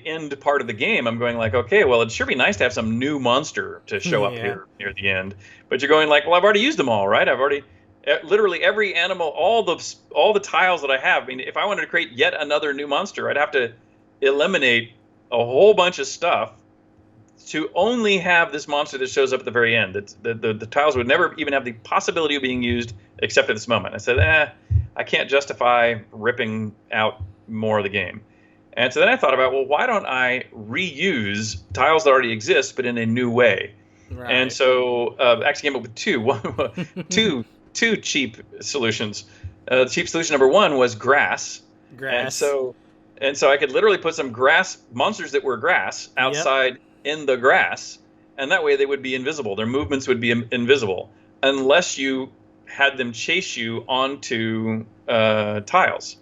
end part of the game, I'm going like, okay, well, it'd sure be nice to have some new monster to show up here near the end. But you're going like, well, I've already used them all, right? I've already. Literally every animal, all the tiles that I have. I mean, if I wanted to create yet another new monster, I'd have to eliminate a whole bunch of stuff to only have this monster that shows up at the very end. The tiles would never even have the possibility of being used except at this moment. I said, I can't justify ripping out more of the game. And so then I thought about, well, why don't I reuse tiles that already exist, but in a new way? And Right. so actually came up with two cheap solutions. The cheap solution number one was grass, and Grass. so I could literally put some grass monsters that were grass Yep. outside in the grass, and that way they would be invisible. Their movements would be invisible unless you had them chase you onto tiles.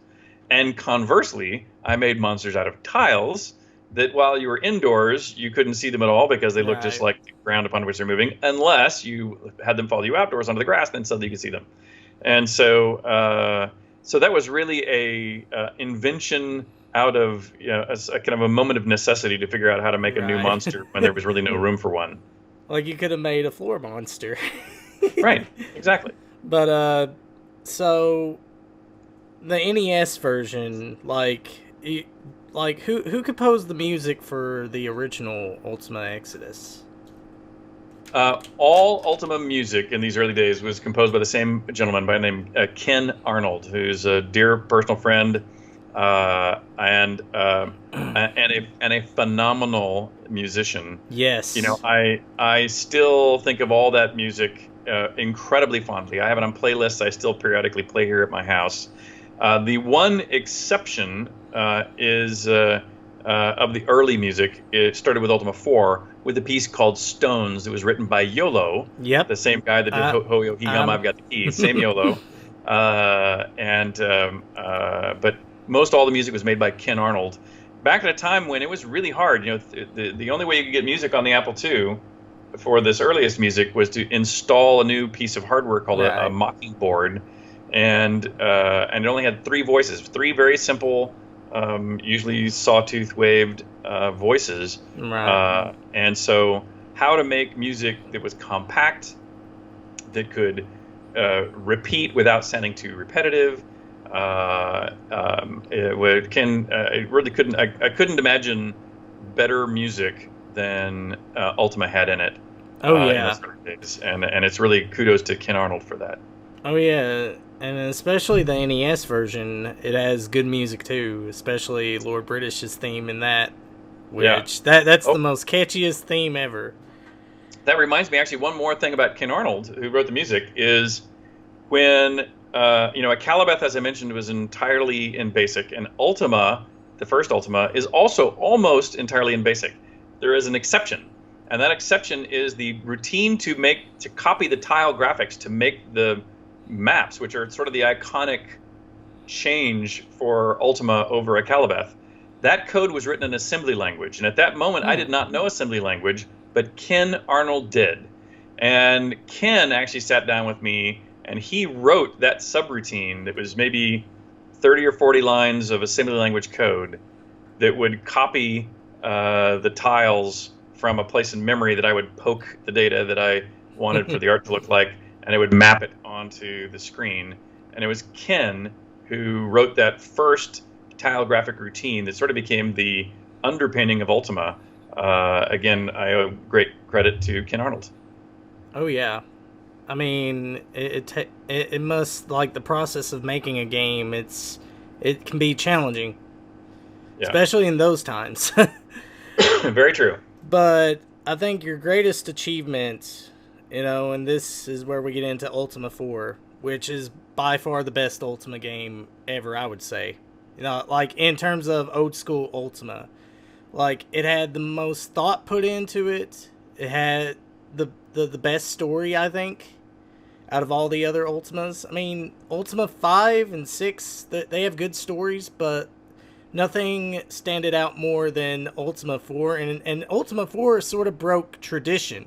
And conversely, I made monsters out of tiles that while you were indoors, you couldn't see them at all because they looked just Right. like the ground upon which they're moving, unless you had them follow you outdoors onto the grass, then suddenly you could see them. And so that was really a invention out of a kind of a moment of necessity to figure out how to make a new Right. monster when there was really no room for one. Like you could have made a floor monster. Right, exactly. But so the NES version, like who composed the music for the original Ultima Exodus? All Ultima music in these early days was composed by the same gentleman by the name Ken Arnold, who's a dear personal friend and a phenomenal musician. Yes. You know, I still think of all that music incredibly fondly. I have it on playlists I still periodically play here at my house. The one exception is of the early music. It started with Ultima 4 with a piece called Stones. It was written by Yolo, Yep. the same guy that did Ho Yo He Hum, I've Got the Keys, same Yolo. But most all the music was made by Ken Arnold. Back at a time when it was really hard, you know, the only way you could get music on the Apple II for this earliest music was to install a new piece of hardware called a Mockingboard, and it only had three voices, three very simple, usually sawtooth waved voices. Right. And so, how to make music that was compact, that could repeat without sounding too repetitive. It really couldn't. I couldn't imagine better music than Ultima had in it. Oh In yeah. those early days, and it's really kudos to Ken Arnold for that. Oh yeah. And especially the NES version, it has good music too. Especially Lord British's theme in that, Yeah. which that's Oh, the most catchiest theme ever. that reminds me, actually, one more thing about Ken Arnold, who wrote the music, is when a Calibeth, as I mentioned, was entirely in BASIC, and Ultima, the first Ultima, is also almost entirely in BASIC. There is an exception, and that exception is the routine to copy the tile graphics to make the maps, which are sort of the iconic change for Ultima over a Calibeth. That code was written in assembly language, and at that moment, I did not know assembly language, but Ken Arnold did. And Ken actually sat down with me, and he wrote that subroutine that was maybe 30 or 40 lines of assembly language code that would copy the tiles from a place in memory that I would poke the data that I wanted for the art to look like, and it would map it onto the screen. And it was Ken who wrote that first tile graphic routine that sort of became the underpinning of Ultima. Again, I owe great credit to Ken Arnold. Oh yeah. I mean, it must, like, the process of making a game. It can be challenging, Yeah, especially in those times. very true. But I think your greatest achievement, and this is where we get into Ultima 4, which is by far the best Ultima game ever, I would say. Like, in terms of old school Ultima. Like, it had the most thought put into it. It had the best story, I think, out of all the other Ultimas. I mean, Ultima 5 and 6, they have good stories, but nothing standed out more than Ultima 4. And Ultima 4 sort of broke tradition.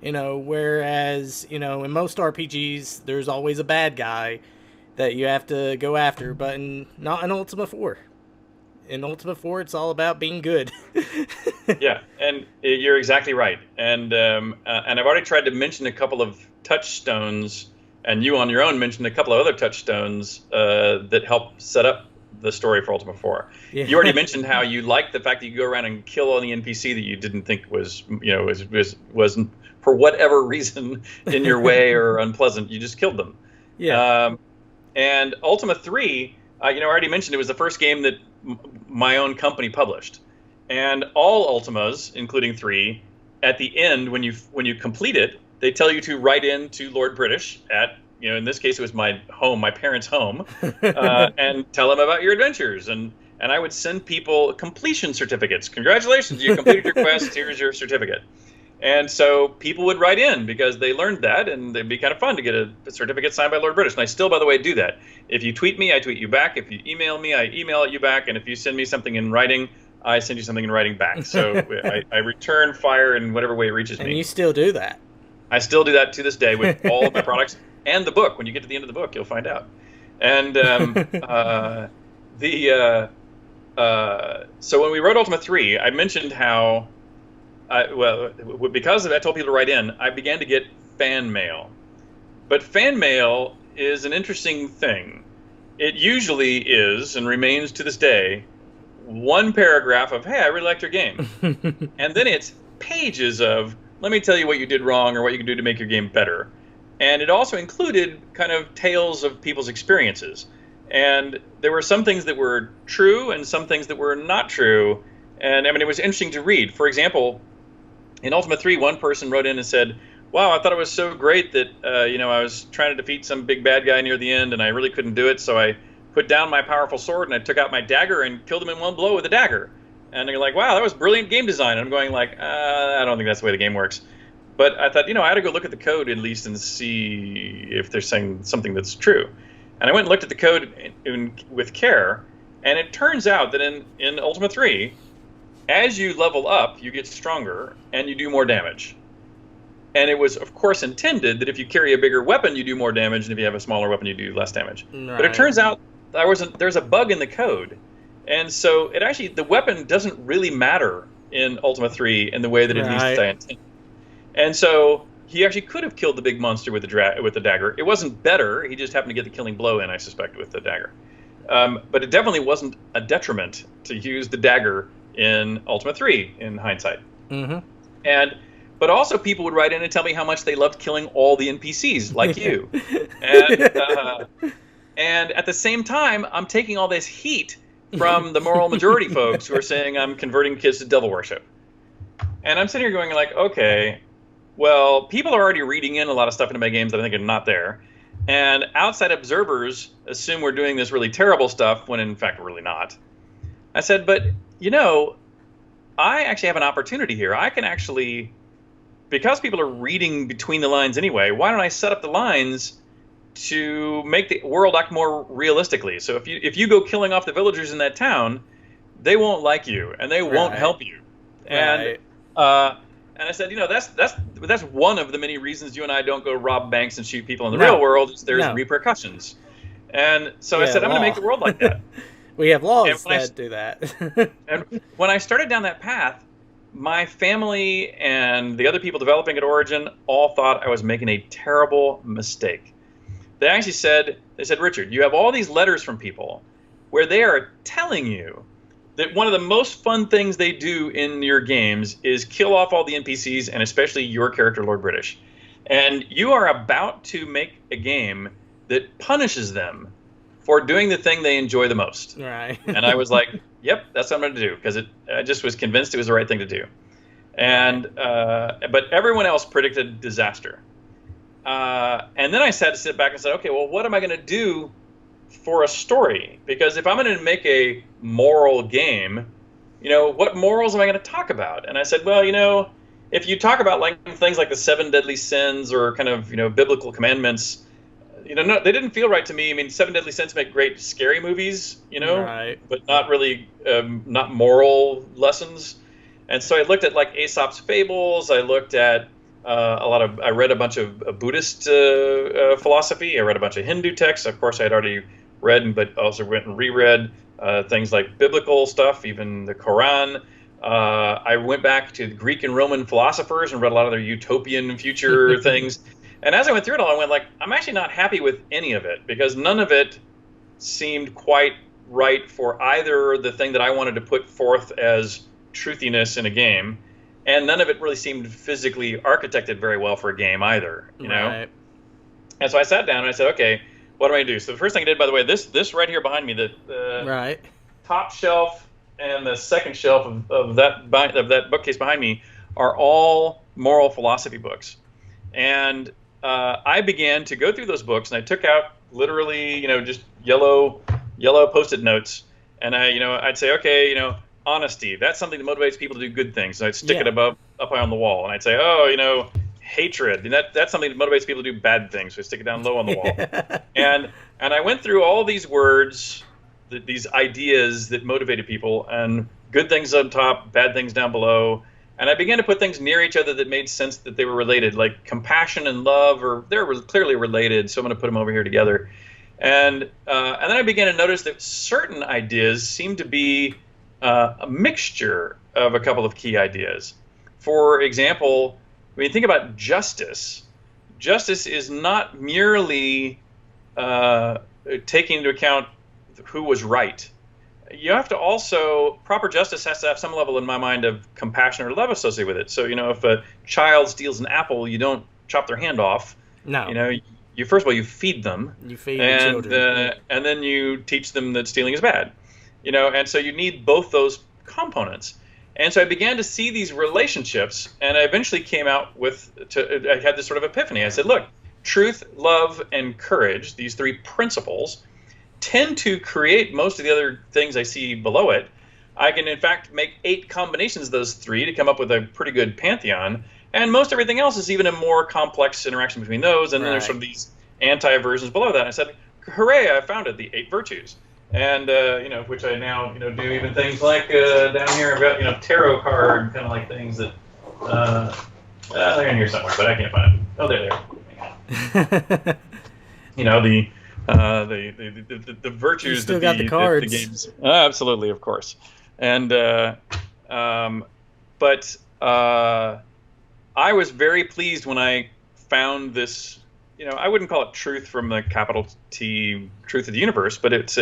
Whereas, in most RPGs, there's always a bad guy that you have to go after, but not in Ultima 4. In Ultima 4, it's all about being good. Yeah, and you're exactly right. And I've already tried to mention a couple of touchstones, and you on your own mentioned a couple of other touchstones that help set up the story for Ultima 4. Yeah. You already mentioned how you like the fact that you go around and kill any NPC that you didn't think was for whatever reason in your way or unpleasant. You just killed them. Yeah. And Ultima 3, I already mentioned it was the first game that my own company published. And all Ultimas, including 3, at the end, when you complete it, they tell you to write in to Lord British at, in this case, it was my parents' home, and tell them about your adventures. And I would send people completion certificates. Congratulations, you completed your quest. Here's your certificate. And so people would write in because they learned that, and it'd be kind of fun to get a certificate signed by Lord British. And I still, by the way, do that. If you tweet me, I tweet you back. If you email me, I email you back. And if you send me something in writing, I send you something in writing back. So I return fire in whatever way it reaches me. And you still do that. I still do that to this day with all of my products and the book. When you get to the end of the book, you'll find out. And so when we wrote Ultima 3, I mentioned how, because I told people to write in, I began to get fan mail. But fan mail is an interesting thing. It usually is, and remains to this day, one paragraph of, hey, I really liked your game. And then it's pages of, let me tell you what you did wrong or what you can do to make your game better. And it also included kind of tales of people's experiences. And there were some things that were true and some things that were not true. And I mean, it was interesting to read. For example, in Ultima 3, one person wrote in and said, wow, I thought it was so great that, I was trying to defeat some big bad guy near the end and I really couldn't do it. So I put down my powerful sword and I took out my dagger and killed him in one blow with a dagger. And they're like, wow, that was brilliant game design. And I'm going like, I don't think that's the way the game works. But I thought, I had to go look at the code at least and see if they're saying something that's true. And I went and looked at the code with care. And it turns out that in Ultima 3, as you level up, you get stronger and you do more damage. And it was, of course, intended that if you carry a bigger weapon, you do more damage, and if you have a smaller weapon, you do less damage. Right. But it turns out there's a bug in the code. And so the weapon doesn't really matter in Ultima 3 in the way that at least I intended. And so he actually could have killed the big monster with the dagger. It wasn't better. He just happened to get the killing blow in, I suspect, with the dagger. But it definitely wasn't a detriment to use the dagger in Ultima 3 in hindsight. Mm-hmm. But also people would write in and tell me how much they loved killing all the NPCs, like you. And at the same time, I'm taking all this heat from the moral majority folks who are saying I'm converting kids to devil worship. And I'm sitting here going like, okay, well, people are already reading in a lot of stuff into my games that I think are not there. And outside observers assume we're doing this really terrible stuff when in fact we're really not. I said, but, I actually have an opportunity here. I can actually, because people are reading between the lines anyway, why don't I set up the lines to make the world act more realistically? So if you go killing off the villagers in that town, they won't like you and they won't help you. And and I said, that's one of the many reasons you and I don't go rob banks and shoot people in the real world. Is there's repercussions. And so I said, I'm going to make the world like that. We have laws that do that. And when I started down that path, my family and the other people developing at Origin all thought I was making a terrible mistake. They actually said, Richard, you have all these letters from people where they are telling you that one of the most fun things they do in your games is kill off all the NPCs and especially your character, Lord British. And you are about to make a game that punishes them for doing the thing they enjoy the most. Right. And I was like, yep, that's what I'm going to do, because I just was convinced it was the right thing to do. And but everyone else predicted disaster. And then I had to sit back and say, okay, well, what am I going to do for a story? Because if I'm going to make a moral game, what morals am I going to talk about? And I said, well, if you talk about like things like the 7 deadly sins or kind of, biblical commandments, no, they didn't feel right to me. I mean, 7 Deadly Sins make great scary movies, but not really, not moral lessons. And so I looked at like Aesop's Fables. I looked at I read a bunch of Buddhist philosophy. I read a bunch of Hindu texts. Of course, I had already read, but also went and reread things like biblical stuff, even the Quran. I went back to Greek and Roman philosophers and read a lot of their utopian future things. And as I went through it all, I went like, I'm actually not happy with any of it, because none of it seemed quite right for either the thing that I wanted to put forth as truthiness in a game, and none of it really seemed physically architected very well for a game either, know? And so I sat down and I said, okay, what am I going to do? So the first thing I did, by the way, this right here behind me, top shelf and the second shelf of that bookcase behind me are all moral philosophy books. And I began to go through those books, and I took out literally, just yellow Post-it notes, and I'd say, okay, honesty, that's something that motivates people to do good things. So I'd stick it up high on the wall, and I'd say, oh, hatred, and that's something that motivates people to do bad things. So I stick it down low on the wall. and I went through all these words, these ideas that motivated people, and good things on top, bad things down below. And I began to put things near each other that made sense that they were related, like compassion and love, or they're clearly related, so I'm going to put them over here together. And then I began to notice that certain ideas seemed to be a mixture of a couple of key ideas. For example, when you think about justice, justice is not merely taking into account who was right. You have to also, proper justice has to have some level, in my mind, of compassion or love associated with it. So, if a child steals an apple, you don't chop their hand off. No. You first of all, you feed them. You feed the children. And then you teach them that stealing is bad. And so you need both those components. And so I began to see these relationships, and I eventually came out I had this sort of epiphany. I said, look, truth, love, and courage, these three principles, tend to create most of the other things I see below it. I can, in fact, make 8 combinations of those 3 to come up with a pretty good pantheon, and most everything else is even a more complex interaction between those, and then there's sort of these anti-versions below that. And I said, hooray, I found it, the 8 virtues. And, which I now, do even things like down here, I've got, tarot card kind of like things that, they're in here somewhere, but I can't find them. Oh, there they are. The virtues. You still got the cards. The games. Absolutely, of course. And but I was very pleased when I found this. I wouldn't call it truth from the capital T, truth of the universe, but it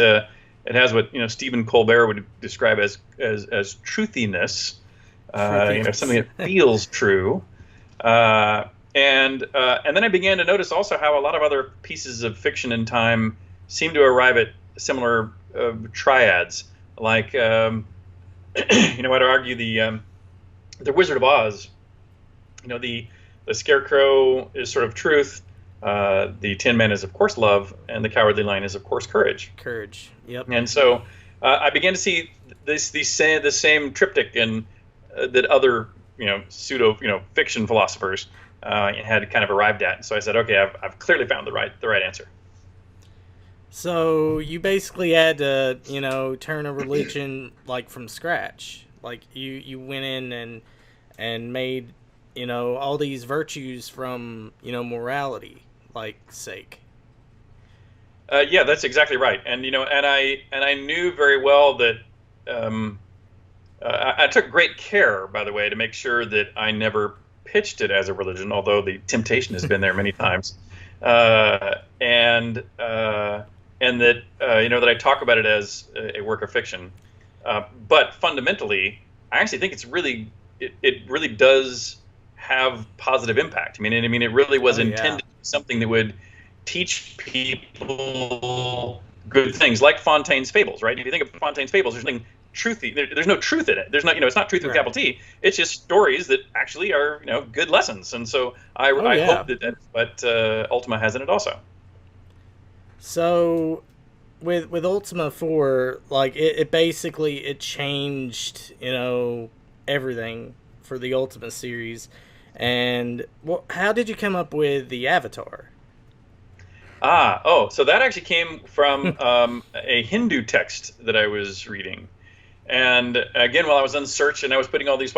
has what Stephen Colbert would describe as truthiness. Something that feels true. And then I began to notice also how a lot of other pieces of fiction in time seem to arrive at similar triads. Like, I'd argue the Wizard of Oz. The Scarecrow is sort of truth. The Tin Man is, of course, love, and the Cowardly Lion is, of course, courage. Courage. Yep. And so I began to see the same triptych in that other pseudo fiction philosophers had kind of arrived at. So I said, okay, I've clearly found the right answer. So you basically had to, turn a religion like from scratch. Like you went in and made, all these virtues from, morality sake. Yeah, that's exactly right. And I knew very well that I took great care, by the way, to make sure that I never pitched it as a religion, although the temptation has been there many times, and that that I talk about it as a work of fiction. But fundamentally, I actually think it really does have positive impact. I mean, it really was intended to be something that would teach people good things, like Fontaine's Fables, right? If you think of Fontaine's Fables, there's nothing truthy. There's no truth in it. There's not, it's not truth with capital T. It's just stories that actually are, good lessons. And so I hope that's what Ultima has in it also. So with Ultima 4, it basically changed, everything for the Ultima series. And how did you come up with the avatar? So that actually came from a Hindu text that I was reading. And again, while I was on search and I was putting all these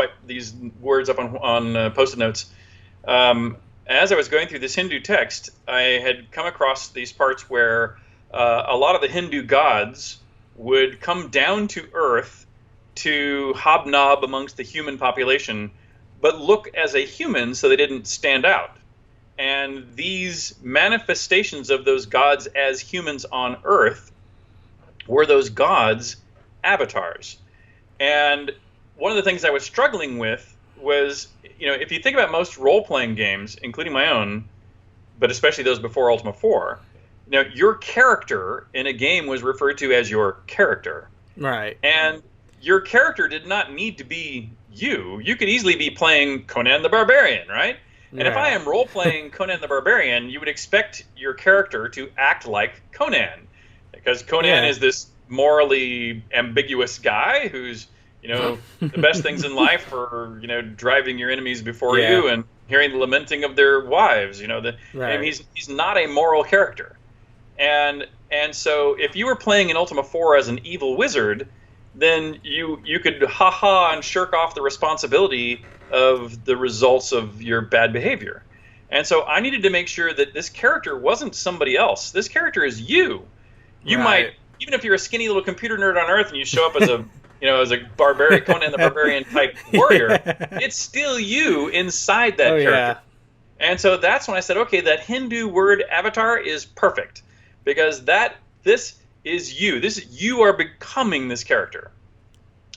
words up on Post-it notes, as I was going through this Hindu text, I had come across these parts where a lot of the Hindu gods would come down to Earth to hobnob amongst the human population, but look as a human so they didn't stand out. And these manifestations of those gods as humans on Earth were those gods' avatars. And one of the things I was struggling with was, if you think about most role-playing games, including my own, but especially those before Ultima 4, your character in a game was referred to as your character. Right. And your character did not need to be you. You could easily be playing Conan the Barbarian, right? And if I Yeah. am role playing Conan the Barbarian, you would expect your character to act like Conan, because Conan Yeah. is this morally ambiguous guy who's, the best things in life are, driving your enemies before Yeah. you and hearing the lamenting of their wives. And Right. he's not a moral character. And so if you were playing in Ultima 4 as an evil wizard, then you could ha and shirk off the responsibility of the results of your bad behavior. And so I needed to make sure that this character wasn't somebody else. This character is you. You might, Right. even if you're a skinny little computer nerd on Earth and you show up as a as a barbarian, Conan the Barbarian type warrior, Yeah. it's still you inside Oh that yeah. character. And so that's when I said, okay, that Hindu word avatar is perfect, because this is you. You are becoming this character.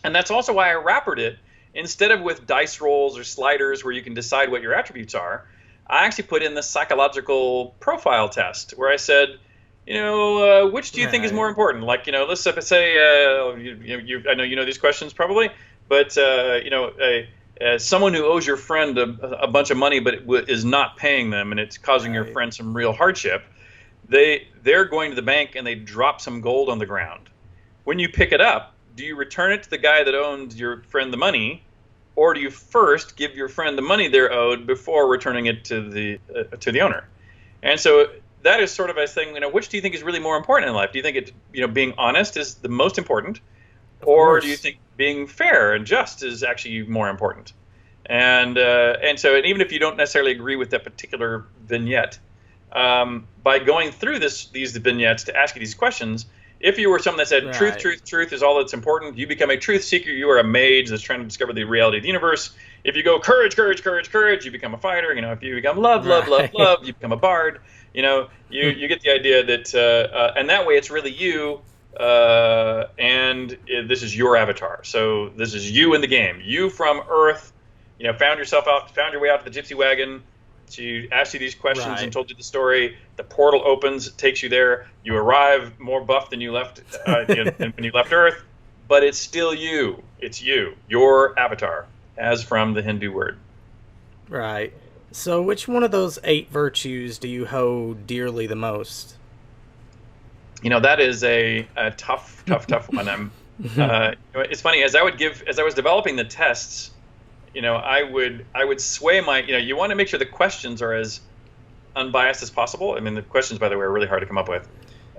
And that's also why I wrappered it, instead of with dice rolls or sliders where you can decide what your attributes are. I actually put in the psychological profile test where I said, which do you think is Right. more important? Like, let's say, I know you know these questions probably, but someone who owes your friend a bunch of money but is not paying them, and it's causing your Right. friend some real hardship. They're going to the bank and they drop some gold on the ground. When you pick it up, do you return it to the guy that owed your friend the money, or do you first give your friend the money they're owed before returning it to the owner? And so that is sort of a thing. Which do you think is really more important in life? Do you think being honest is the most important, Of or do you course. think being fair and just is actually more important? And even if you don't necessarily agree with that particular vignette, by going through these vignettes to ask you these questions, if you were someone that said truth, Right. truth, truth is all that's important, you become a truth seeker. You are a mage that's trying to discover the reality of the universe. If you go courage, courage, courage, courage, you become a fighter. If you become love, love, love, Right. love, you become a bard. You get the idea that, and that way it's really you, and this is your avatar. So this is you in the game. You from Earth, found your way out to the gypsy wagon. She asked you these questions and Right. told you the story. The portal opens, takes you there. You arrive more buff than you left when you left Earth, but it's still you. It's you, your avatar, as from the Hindu word. Right. So, which one of those 8 virtues do you hold dearly the most? That is a tough, tough, tough one. It's funny, as I was developing the tests, I would sway my, you want to make sure the questions are as unbiased as possible. I mean, the questions, by the way, are really hard to come up with.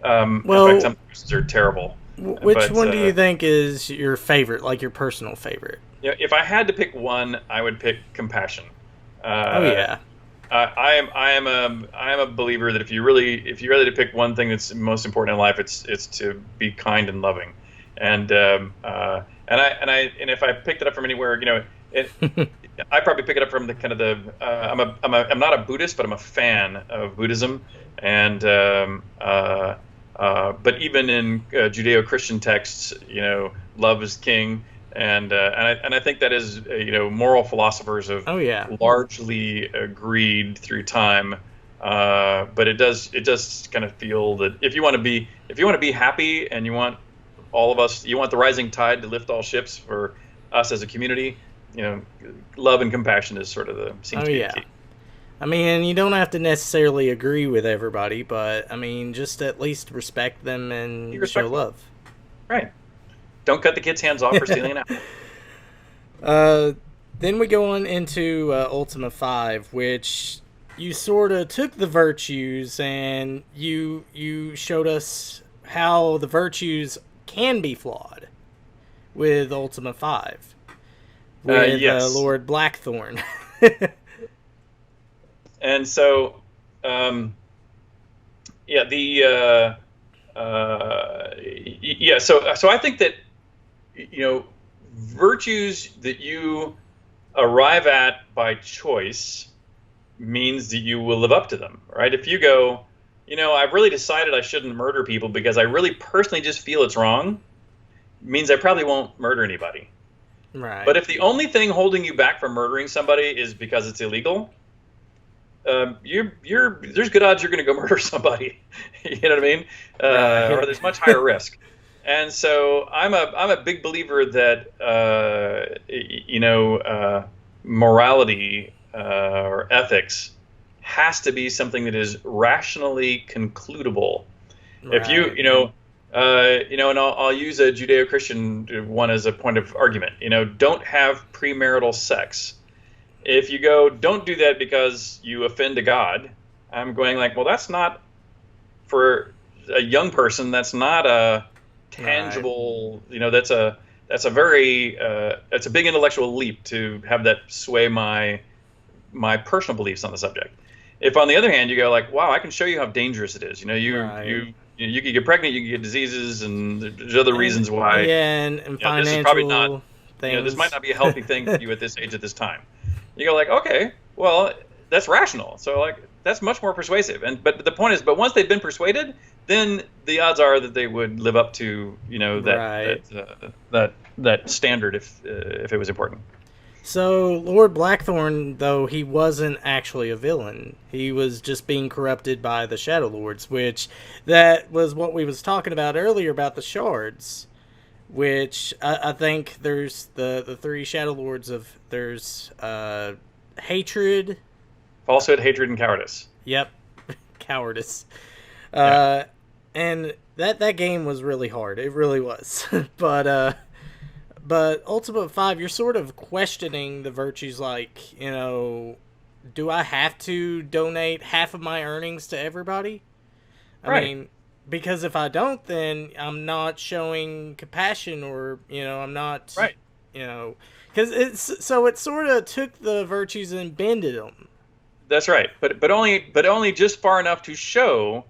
In fact, Well, some questions are terrible. which But one do you think is your favorite, like your personal favorite? if I had to pick one, I would pick compassion. Oh Uh, yeah. I am a believer that if you really to pick one thing that's most important in life, it's to be kind and loving, and if I picked it up from anywhere, I probably pick it up from the kind of I'm not a Buddhist, but I'm a fan of Buddhism, and but even in Judeo-Christian texts, love is king. And I think that is moral philosophers have Oh yeah. largely agreed through time, but it does kind of feel that if you want to be happy, and you want all of us, you want the rising tide to lift all ships for us as a community, love and compassion is sort of seems Oh to be the yeah. key. I mean, you don't have to necessarily agree with everybody, but I mean, just at least respect them Be and show respectful, love. right? Don't cut the kids' hands off for stealing an apple. Uh, then we go on into Ultima 5, which you sort of took the virtues and you showed us how the virtues can be flawed with Ultima 5 with Yes. Lord Blackthorn. And so, yeah, yeah. So I think that virtues that you arrive at by choice means that you will live up to them, right? If you go, I've really decided I shouldn't murder people because I really personally just feel it's wrong, means I probably won't murder anybody. Right. But if the only thing holding you back from murdering somebody is because it's illegal, there's good odds you're going to go murder somebody. You know what I mean? Right. Or there's much higher risk. And so I'm a big believer that morality or ethics has to be something that is rationally concludable. If Right. and I'll use a Judeo-Christian one as a point of argument. Don't have premarital sex. If you go, don't do that because you offend a god, I'm going like, well, that's not for a young person. That's not a Right. tangible. That's a very that's a big intellectual leap to have that sway my personal beliefs on the subject. If on the other hand you go like, wow, I can show you how dangerous it is. Right. You could get pregnant, you could get diseases, and there's other And reasons why. yeah, and This is probably not. financial This might things. not be a healthy thing for you at this age at this time. You go like, okay, well, that's rational. So like that's much more persuasive. But the point is, but once they've been persuaded, then the odds are that they would live up to Right. that standard if it was important. So Lord Blackthorn, though he wasn't actually a villain, he was just being corrupted by the Shadow Lords, which that was what we was talking about earlier about the shards. Which I think there's the three Shadow Lords of there's hatred. Falsehood, hatred, and cowardice. Yep, cowardice. Yeah. Uh, and that game was really hard. It really was. But Ultima 5, you're sort of questioning the virtues like, do I have to donate half of my earnings to everybody? I Right. mean, because if I don't, then I'm not showing compassion or, I'm not, Right. because it sort of took the virtues and bended them. That's right. But only just far enough to show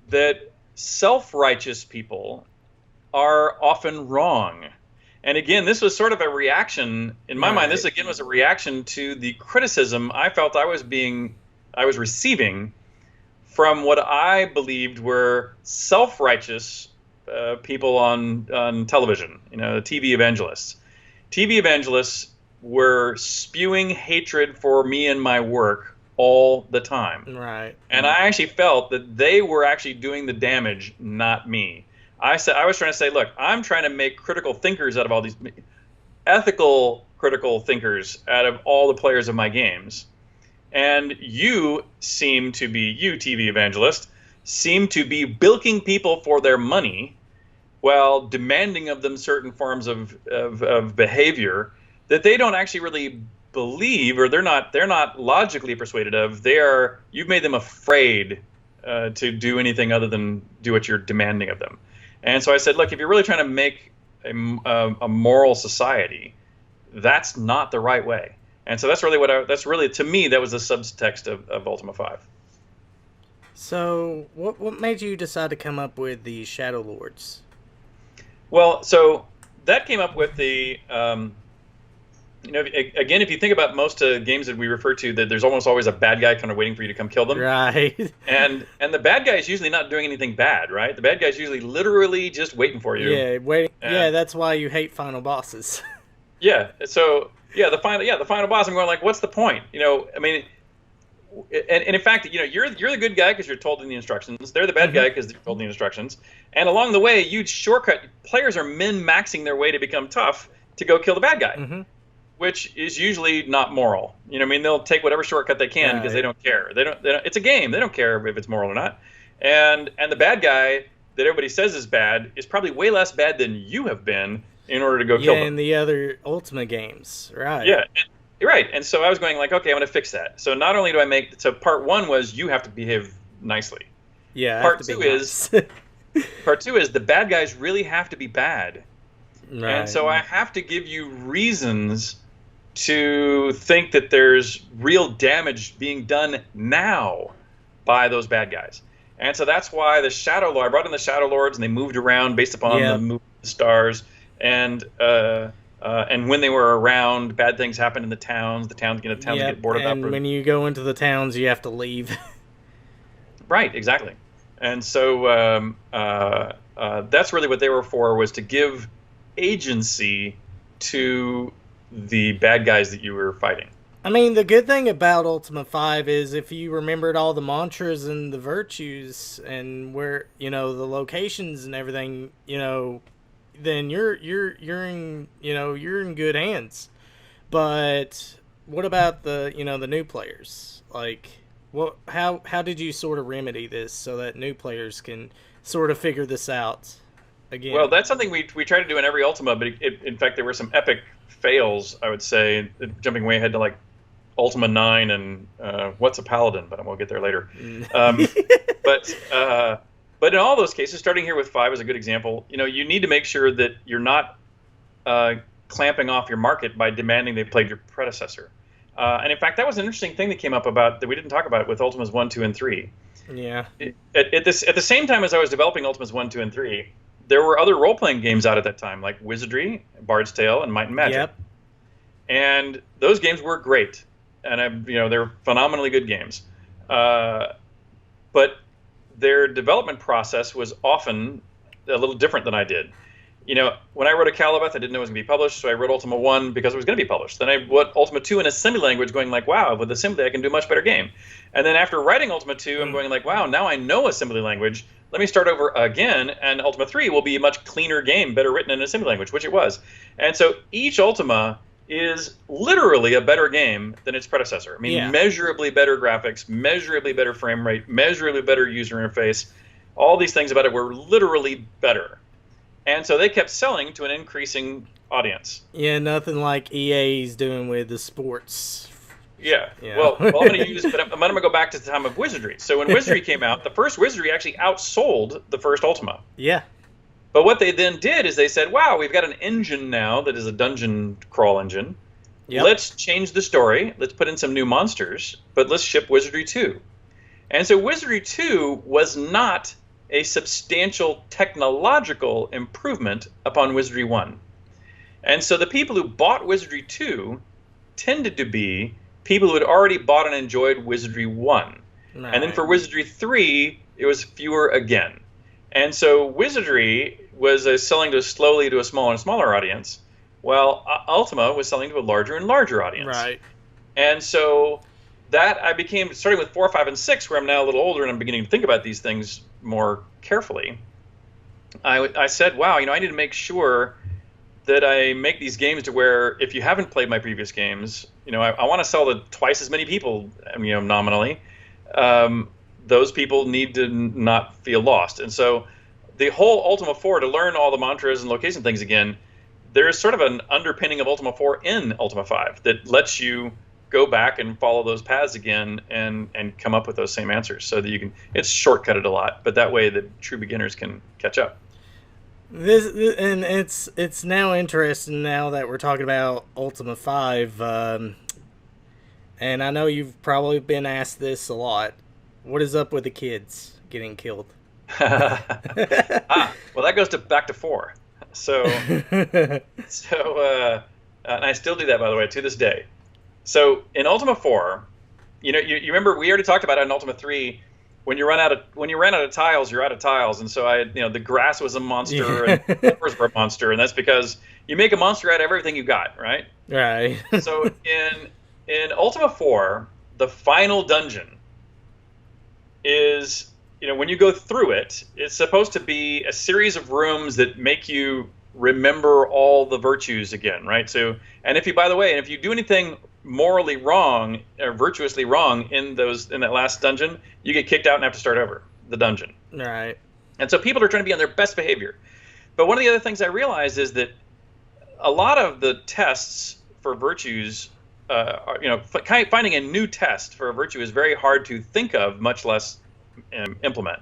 that self-righteous people are often wrong. And again, this was sort of a reaction in my mind. This Right. again was a reaction to the criticism I felt I was receiving from what I believed were self-righteous people on television. TV evangelists. TV evangelists were spewing hatred for me and my work all the time. Right. And I actually felt that they were actually doing the damage, not me. I was trying to say, look, I'm trying to make critical thinkers out of all these ethical critical thinkers out of all the players of my games. And you TV evangelist, seem to be bilking people for their money while demanding of them certain forms of behavior that they don't actually really believe, or they're not logically persuaded of. You've made them afraid to do anything other than do what you're demanding of them. And so I said, look, if you're really trying to make a moral society, that's not the right way. And so that's really to me that was the subtext of Ultima 5. So, what made you decide to come up with the Shadow Lords? Well, so that came up with the again, if you think about most games that we refer to, that there's almost always a bad guy kind of waiting for you to come kill them. Right. And the bad guy is usually not doing anything bad, right? The bad guy is usually literally just waiting for you. Yeah, waiting. Yeah, And that's why you hate final bosses. yeah, so the final boss. I'm going like, what's the point? I mean, and in fact, you're the good guy because you're told in the instructions. They're the bad Hmm. guy because they're told in the instructions. And along the way, you'd shortcut. Players are min-maxing their way to become tough to go kill the bad guy, Hmm. which is usually not moral. I mean, they'll take whatever shortcut they can because they Right. don't care. They don't. It's a game. They don't care if it's moral or not. And the bad guy that everybody says is bad is probably way less bad than you have been in order to go Yeah, kill in them. the other Ultima games, right? Yeah, you're right. And so I was going like, okay, I'm going to fix that. So not only do I make so part one was you have to behave nicely. Yeah, I have Part to be two is nice. part two is the bad guys really have to be bad. And Right. so I have to give you reasons to think that there's real damage being done now by those bad guys. And so that's why I brought in the Shadow Lords, and they moved around based upon the Yep. movement of the stars. And when they were around, bad things happened in the towns. The towns Yep. get boarded up. And when you go into the towns, you have to leave. Right, exactly. And so that's really what they were for, was to give agency to the bad guys that you were fighting. I mean, the good thing about Ultima 5 is if you remembered all the mantras and the virtues and where, the locations and everything, then you're in you're in good hands. But what about the new players? Like, how did you sort of remedy this so that new players can sort of figure this out again? Well, that's something we try to do in every Ultima, but in fact, there were some epic fails, I would say, jumping way ahead to like Ultima 9 and what's a paladin, but we'll get there later. Um, but in all those cases, starting here with 5 is a good example. You need to make sure that you're not clamping off your market by demanding they played your predecessor. And in fact, that was an interesting thing that came up about that we didn't talk about with Ultimas 1, 2, and 3. Yeah. At the same time as I was developing Ultimas 1, 2, and 3, there were other role-playing games out at that time, like Wizardry, Bard's Tale, and Might and Magic. Yep. And those games were great, and they're phenomenally good games. But their development process was often a little different than I did. When I wrote a Calibeth, I didn't know it was going to be published, so I wrote Ultima 1 because it was going to be published. Then I wrote Ultima 2 in assembly language, going like, wow, with assembly I can do a much better game. And then after writing Ultima 2, I'm going like, wow, now I know assembly language. Let me start over again, and Ultima 3 will be a much cleaner game, better written in assembly language, which it was. And so each Ultima is literally a better game than its predecessor. I mean, measurably better graphics, measurably better frame rate, measurably better user interface. All these things about it were literally better. And so they kept selling to an increasing audience. Yeah, nothing like EA's doing with the sports. Yeah. Well, I'm going to go back to the time of Wizardry. So when Wizardry came out, the first Wizardry actually outsold the first Ultima. Yeah. But what they then did is they said, wow, we've got an engine now that is a dungeon crawl engine. Yep. Let's change the story. Let's put in some new monsters, but let's ship Wizardry 2. And so Wizardry 2 was not a substantial technological improvement upon Wizardry 1. And so the people who bought Wizardry 2 tended to be people who had already bought and enjoyed Wizardry 1. Right. And then for Wizardry 3, it was fewer again. And so Wizardry was selling slowly to a smaller and smaller audience, while Ultima was selling to a larger and larger audience. Right. And so that I became, starting with 4, 5, and 6, where I'm now a little older and I'm beginning to think about these things more carefully, I said, wow, I need to make sure that I make these games to where if you haven't played my previous games, I want to sell to twice as many people, nominally. Those people need to not feel lost. And so the whole Ultima 4, to learn all the mantras and location things again, there's sort of an underpinning of Ultima 4 in Ultima 5 that lets you go back and follow those paths again and come up with those same answers so that you can, it's shortcutted a lot, but that way the true beginners can catch up. And it's now interesting now that we're talking about Ultima 5, and I know you've probably been asked this a lot. What is up with the kids getting killed? Well, that goes back to 4. So, and I still do that, by the way, to this day. So in Ultima 4, you remember we already talked about it in Ultima 3. When you ran out of tiles, you're out of tiles, and so the grass was a monster and the peppers were a monster, and that's because you make a monster out of everything you got, right? Right. So in Ultima 4, the final dungeon is, when you go through it, it's supposed to be a series of rooms that make you remember all the virtues again, right? So, and if you do anything morally wrong or virtuously wrong in that last dungeon, you get kicked out and have to start over the dungeon. Right. And so people are trying to be on their best behavior. But one of the other things I realized is that a lot of the tests for virtues, finding a new test for a virtue is very hard to think of, much less implement.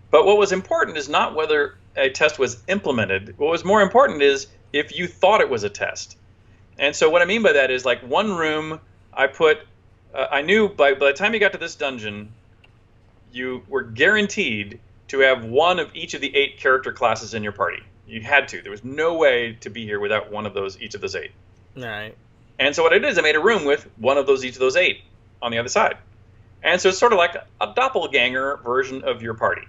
But what was important is not whether a test was implemented. What was more important is if you thought it was a test. And so what I mean by that is, like, one room I knew by the time you got to this dungeon, you were guaranteed to have one of each of the 8 character classes in your party. You had to. There was no way to be here without one of each of those 8. Right. And so what I did is I made a room with one of each of those 8 on the other side. And so it's sort of like a doppelganger version of your party.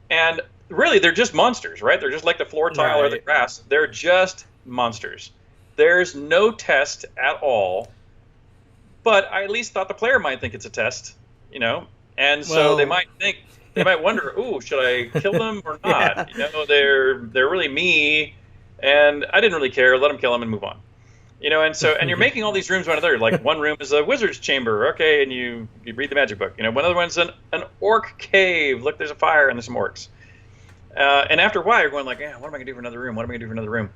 And really, they're just monsters, right? They're just like the floor tile or the grass. They're just monsters. There's no test at all, but I at least thought the player might think it's a test, And so they might think, they might wonder, "Ooh, should I kill them or Yeah. not?" They're really me, and I didn't really care. Let them kill them and move on. And you're making all these rooms one another. Like one room is a wizard's chamber, okay, and you read the magic book. One other one's an orc cave. Look, there's a fire and there's some orcs. And after a while, you're going like, what am I gonna do for another room? What am I gonna do for another room?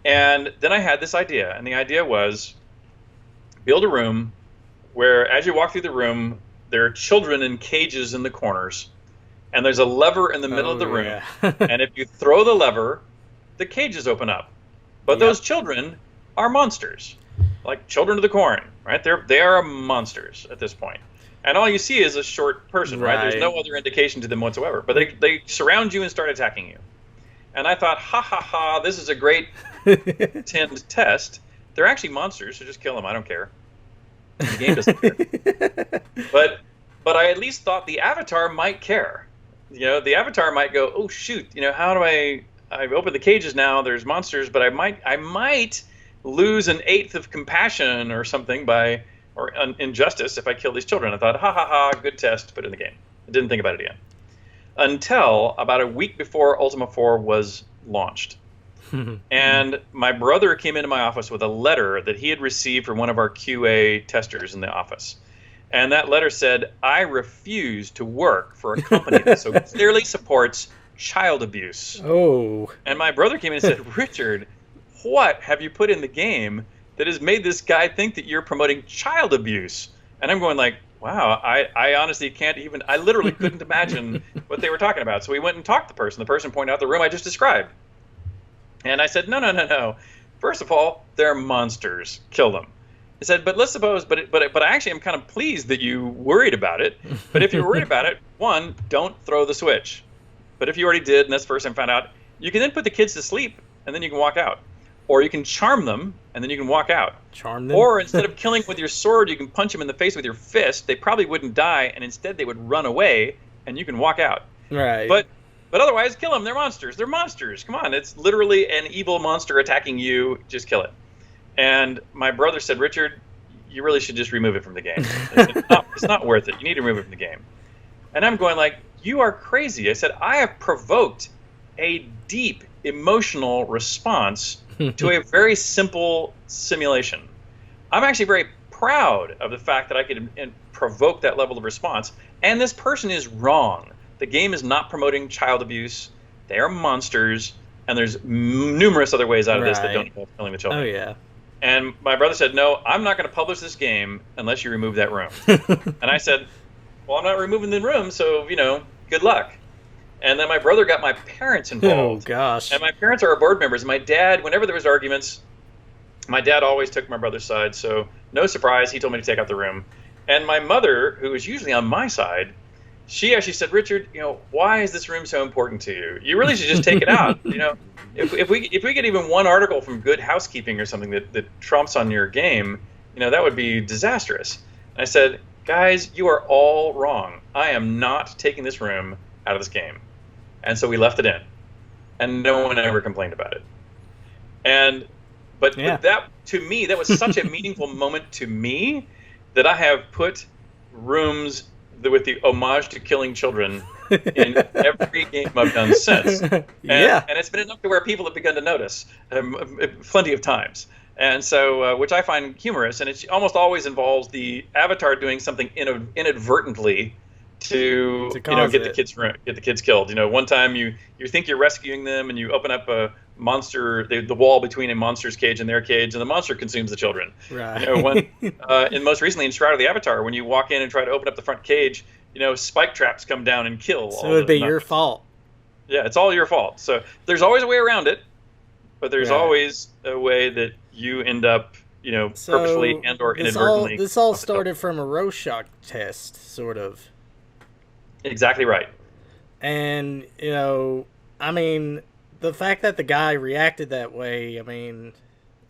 And then I had this idea, and the idea was build a room where, as you walk through the room, there are children in cages in the corners, and there's a lever in the middle of the room. Yeah. And if you throw the lever, the cages open up. But those children are monsters, like children of the corn, right? They are monsters at this point. And all you see is a short person, right? There's no other indication to them whatsoever. But they surround you and start attacking you. And I thought, ha ha ha, this is a great timed test. They're actually monsters, so just kill them. I don't care. The game doesn't care. But I at least thought the avatar might care. The avatar might go, oh shoot, how do I've opened the cages now, there's monsters, but I might lose an eighth of compassion or something or injustice if I kill these children. I thought, ha ha ha, good test, put it in the game. I didn't think about it again. Until about a week before Ultima 4 was launched. And my brother came into my office with a letter that he had received from one of our QA testers in the office. And that letter said, I refuse to work for a company that so clearly supports child abuse. Oh. And my brother came in and said, Richard, what have you put in the game that has made this guy think that you're promoting child abuse? And I'm going like, wow, I honestly can't even, I literally couldn't imagine what they were talking about. So we went and talked to the person. The person pointed out the room I just described. And I said, no. First of all, they're monsters. Kill them. I said, but let's suppose, but I actually am kind of pleased that you worried about it. But if you're worried about it, one, don't throw the switch. But if you already did, and that's the first time I found out, you can then put the kids to sleep, and then you can walk out. Or you can charm them, and then you can walk out. Charm them? Or instead of killing with your sword, you can punch them in the face with your fist. They probably wouldn't die, and instead they would run away, and you can walk out. Right. But otherwise, kill them. They're monsters. They're monsters. Come on. It's literally an evil monster attacking you. Just kill it. And my brother said, Richard, you really should just remove it from the game. It's not worth it. You need to remove it from the game. And I'm going like, you are crazy. I said, I have provoked a deep emotional response to a very simple simulation. I'm actually very proud of the fact that I could provoke that level of response. And this person is wrong. The game is not promoting child abuse. They are monsters, and there's numerous other ways out of this that don't involve killing the children. Oh, yeah. And my brother said, no, I'm not going to publish this game unless you remove that room. And I said, well, I'm not removing the room, so, good luck. And then my brother got my parents involved. Oh, gosh. And my parents are our board members. My dad, whenever there was arguments, my dad always took my brother's side, so no surprise, he told me to take out the room. And my mother, who is usually on my side, she actually said, Richard, why is this room so important to you? You really should just take it out. If we get even one article from Good Housekeeping or something that trumps on your game, that would be disastrous. And I said, guys, you are all wrong. I am not taking this room out of this game. And so we left it in. And no one ever complained about it. But that, to me, that was such a meaningful moment to me that I have put rooms with the homage to killing children in every game I've done since. And it's been enough to where people have begun to notice plenty of times. And so, which I find humorous, and it almost always involves the avatar doing something inadvertently to get the kids killed. One time you think you're rescuing them, and you open up a monster, the wall between a monster's cage and their cage, and the monster consumes the children. Right. And most recently in Shroud of the Avatar, when you walk in and try to open up the front cage, spike traps come down and kill. So it would be your fault. Yeah, it's all your fault. So there's always a way around it, but there's always a way that you end up, purposely and or inadvertently. This all started from a Rorschach test, sort of. Exactly right. And, I mean, the fact that the guy reacted that way, I mean,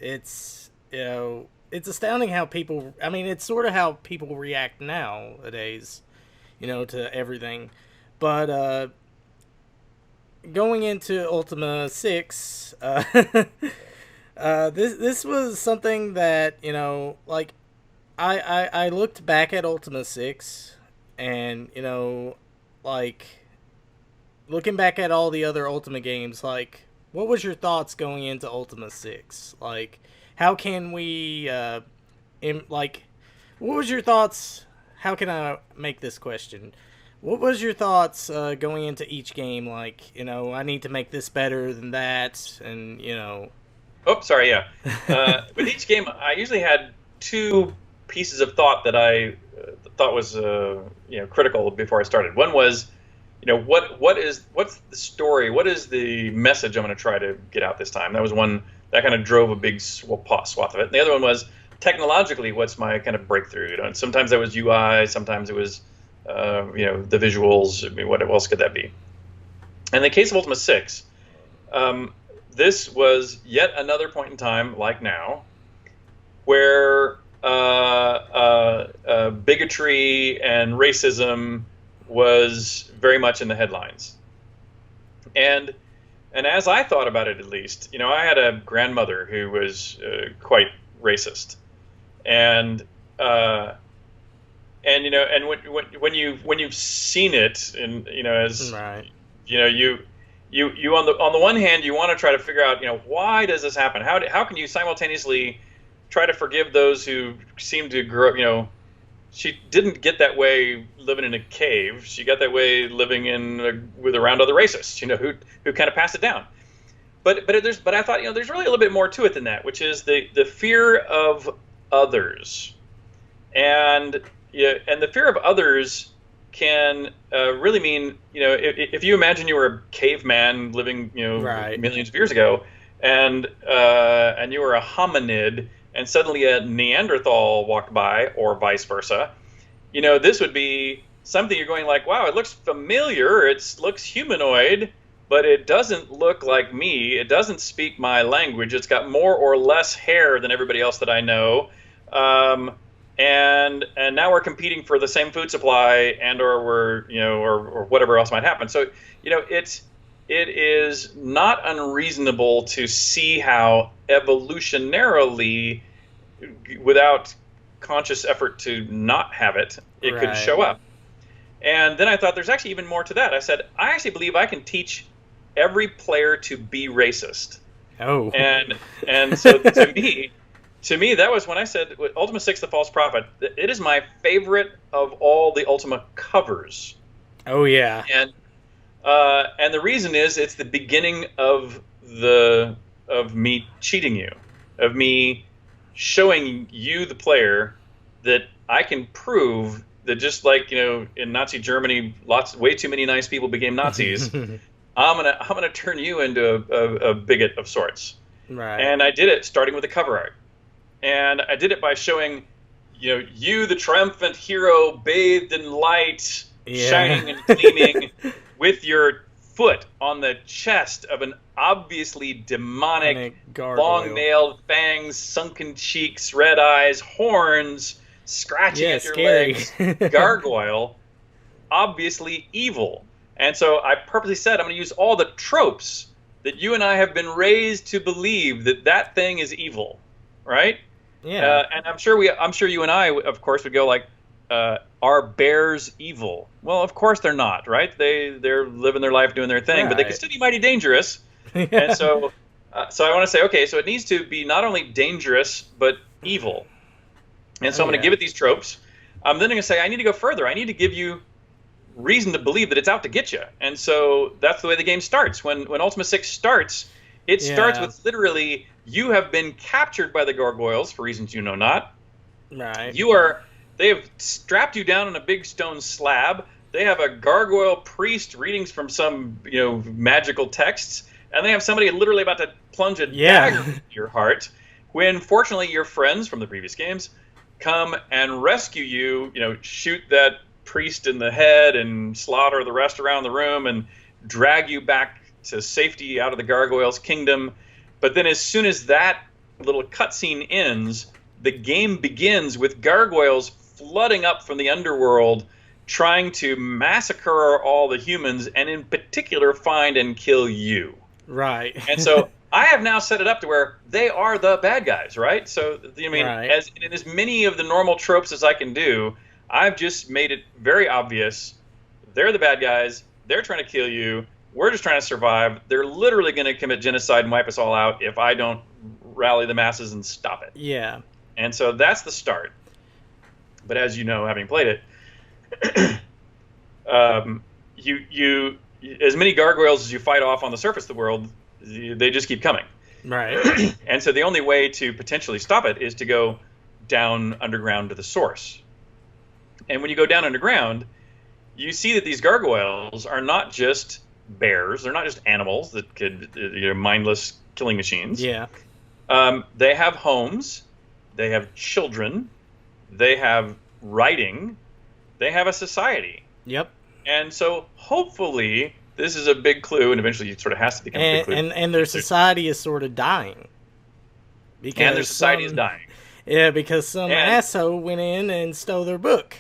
it's astounding how people, it's sort of how people react nowadays, to everything. But, going into Ultima 6, this was something that, I looked back at Ultima 6, and, like, looking back at all the other Ultima games, like, what was your thoughts going into Ultima 6? Like, how can we, like, what was your thoughts? How can I make this question? What was your thoughts going into each game? Like, I need to make this better than that, and Oh, sorry, yeah. With each game, I usually had two pieces of thought that I thought was critical before I started. One was, what's the story? What is the message I'm going to try to get out this time? That was one that kind of drove a big swath of it. And the other one was technologically, what's my kind of breakthrough? And sometimes that was UI, sometimes it was the visuals. I mean, what else could that be? In the case of Ultima 6. This was yet another point in time, like now, where bigotry and racism was very much in the headlines. And as I thought about it, at least, I had a grandmother who was quite racist, and when you've seen it, and as right. You on the one hand, you want to try to figure out, why does this happen? How can you simultaneously try to forgive those who seem to grow up, she didn't get that way living in a cave. She got that way living with around other racists, who kind of passed it down. But I thought, there's really a little bit more to it than that, which is the fear of others. And the fear of others can really mean, if you imagine you were a caveman living, right. millions of years ago, and you were a hominid, and suddenly a Neanderthal walked by, or vice versa, this would be something you're going like, wow, it looks familiar, it looks humanoid, but it doesn't look like me, it doesn't speak my language, it's got more or less hair than everybody else that I know. And now we're competing for the same food supply, or we're or whatever else might happen. So it is not unreasonable to see how evolutionarily, without conscious effort to not have it, it right. could show up. And then I thought there's actually even more to that. I said, I actually believe I can teach every player to be racist. Oh. And so to me, that was when I said Ultima 6, The False Prophet, it is my favorite of all the Ultima covers. Oh, yeah. And the reason is it's the beginning of me cheating you, of me showing you, the player, that I can prove that just like, in Nazi Germany, way too many nice people became Nazis, I'm gonna turn you into a bigot of sorts. Right. And I did it starting with the cover art. And I did it by showing, you, the triumphant hero, bathed in light, shining and gleaming, with your foot on the chest of an obviously demonic, long-nailed fangs, sunken cheeks, red eyes, horns, scratching at your legs, gargoyle, obviously evil. And so I purposely said I'm going to use all the tropes that you and I have been raised to believe that thing is evil, right? Yeah. And I'm sure you and I, of course, would go like, are bears evil? Well, of course they're not, right? They're living their life doing their thing, but they can still be mighty dangerous. Yeah. And so I want to say, okay, so it needs to be not only dangerous but evil. And so I'm going to give it these tropes. I'm then going to say I need to go further. I need to give you reason to believe that it's out to get you. And so that's the way the game starts. When Ultima 6 starts, it starts with literally, you have been captured by the gargoyles for reasons you know not. Right. They have strapped you down on a big stone slab. They have a gargoyle priest reading from some, magical texts, and they have somebody literally about to plunge a dagger into your heart. When fortunately your friends from the previous games come and rescue you, shoot that priest in the head and slaughter the rest around the room and drag you back to safety out of the gargoyle's kingdom. But then as soon as that little cutscene ends, the game begins with gargoyles flooding up from the underworld, trying to massacre all the humans, and in particular find and kill you. Right. And so I have now set it up to where they are the bad guys, right? So, as many of the normal tropes as I can do, I've just made it very obvious They're the bad guys. They're trying to kill you. We're just trying to survive. They're literally going to commit genocide and wipe us all out if I don't rally the masses and stop it. Yeah. And so that's the start. But as you know, having played it, you as many gargoyles as you fight off on the surface of the world, they just keep coming. Right. And so the only way to potentially stop it is to go down underground to the source. And when you go down underground, you see that these gargoyles are not just bears. They're not just animals that could, mindless killing machines. Yeah. They have homes. They have children. They have writing. They have a society. Yep. And so hopefully this is a big clue, and eventually it sort of has to become a big clue. And their society is sort of dying. And their society is dying. Yeah, because some asshole went in and stole their book.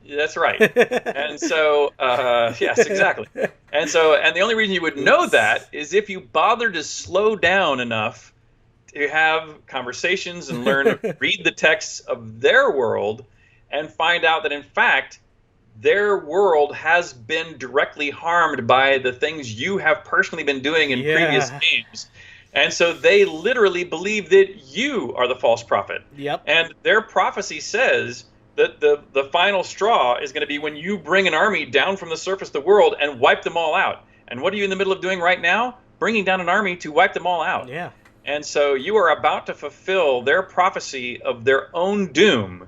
That's right. And so, yes, exactly. And the only reason you would know that is if you bother to slow down enough to have conversations and read the texts of their world and find out that, in fact, their world has been directly harmed by the things you have personally been doing in previous games. And so they literally believe that you are the false prophet. Yep. And their prophecy says that the final straw is going to be when you bring an army down from the surface of the world and wipe them all out. And what are you in the middle of doing right now? Bringing down an army to wipe them all out. Yeah. And so you are about to fulfill their prophecy of their own doom.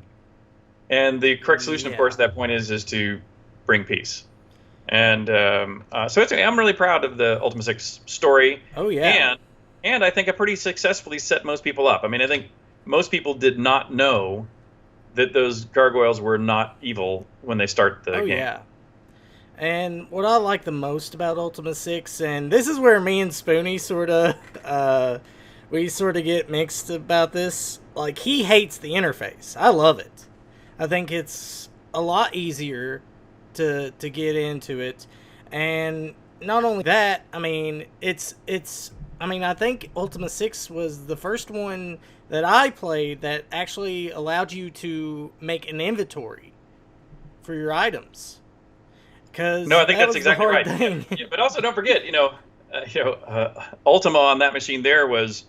And the correct solution, of course, at that point is to bring peace. And so I'm really proud of the Ultima 6 story. Oh, yeah. And I think I pretty successfully set most people up. I mean, I think most people did not know that those gargoyles were not evil when they start the game. Oh, yeah. And what I like the most about Ultima 6, and this is where me and Spoonie sort of, we sort of get mixed about this. Like, he hates the interface. I love it. I think it's a lot easier to get into it. And not only that, I mean, I think Ultima 6 was the first one that I played that actually allowed you to make an inventory for your items. No, I think that's exactly right. Yeah, but also don't forget, Ultima on that machine there was,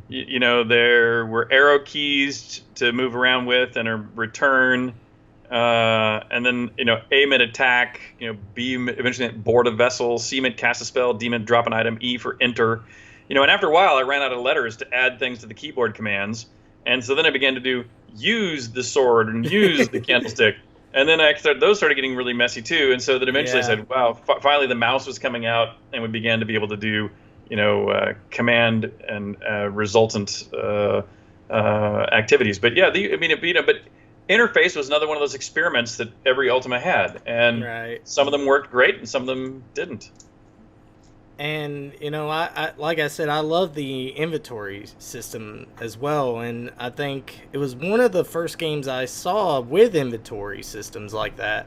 there were arrow keys to move around with and a return, and then A meant attack, B eventually meant board a vessel, C meant cast a spell, D meant drop an item, E for enter. And after a while, I ran out of letters to add things to the keyboard commands, and so then I began to use the sword and use the candlestick, and then those started getting really messy too. And so then eventually I said, "Wow!" Finally, the mouse was coming out, and we began to be able to do, command and resultant activities. But yeah, but interface was another one of those experiments that every Ultima had, and some of them worked great, and some of them didn't. And, I like I said, I love the inventory system as well. And I think it was one of the first games I saw with inventory systems like that.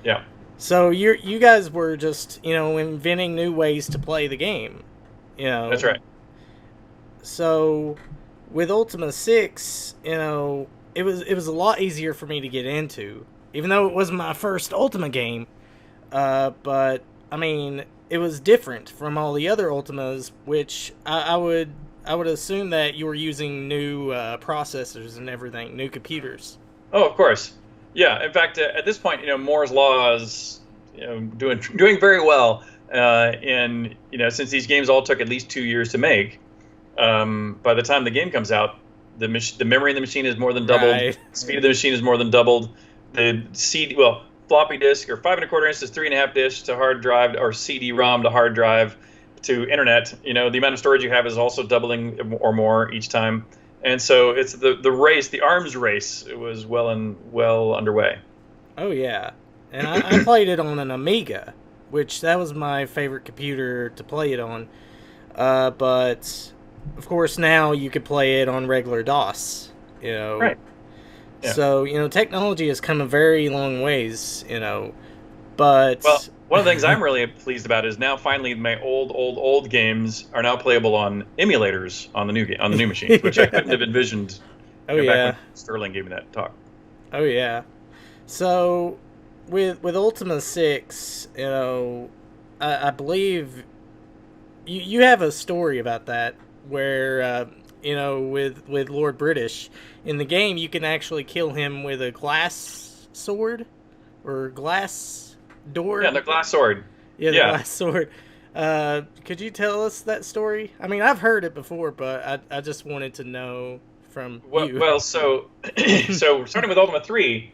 Yeah. So you guys were just, inventing new ways to play the game. That's right. So with Ultima 6, it was a lot easier for me to get into. Even though it was my first Ultima game. But, I mean, it was different from all the other Ultimas, which I would assume that you were using new processors and everything, new computers. Oh, of course. Yeah. In fact, at this point, Moore's law is doing very well. Since these games all took at least 2 years to make, by the time the game comes out, the memory in the machine is more than doubled. Right. Speed of the machine is more than doubled. The floppy disk or 5 1/4 inches, 3.5 disks to hard drive, or CD-ROM to hard drive to internet. The amount of storage you have is also doubling or more each time. And so it's the race, the arms race. It was well underway. Oh yeah, and I played it on an Amiga, which that was my favorite computer to play it on. But of course now you could play it on regular DOS. Right. Yeah. So, technology has come a very long ways, but... Well, one of the things I'm really pleased about is now finally my old games are now playable on emulators on the new machines, which I couldn't have envisioned back when Sterling gave me that talk. Oh, yeah. So, with Ultima 6, I believe you have a story about that where with Lord British in the game you can actually kill him with a glass sword or glass door. Yeah, the glass sword. Yeah, the Yeah. glass sword. Could you tell us that story? I mean, I've heard it before, but I just wanted to know from you. Well, so so starting with Ultima 3,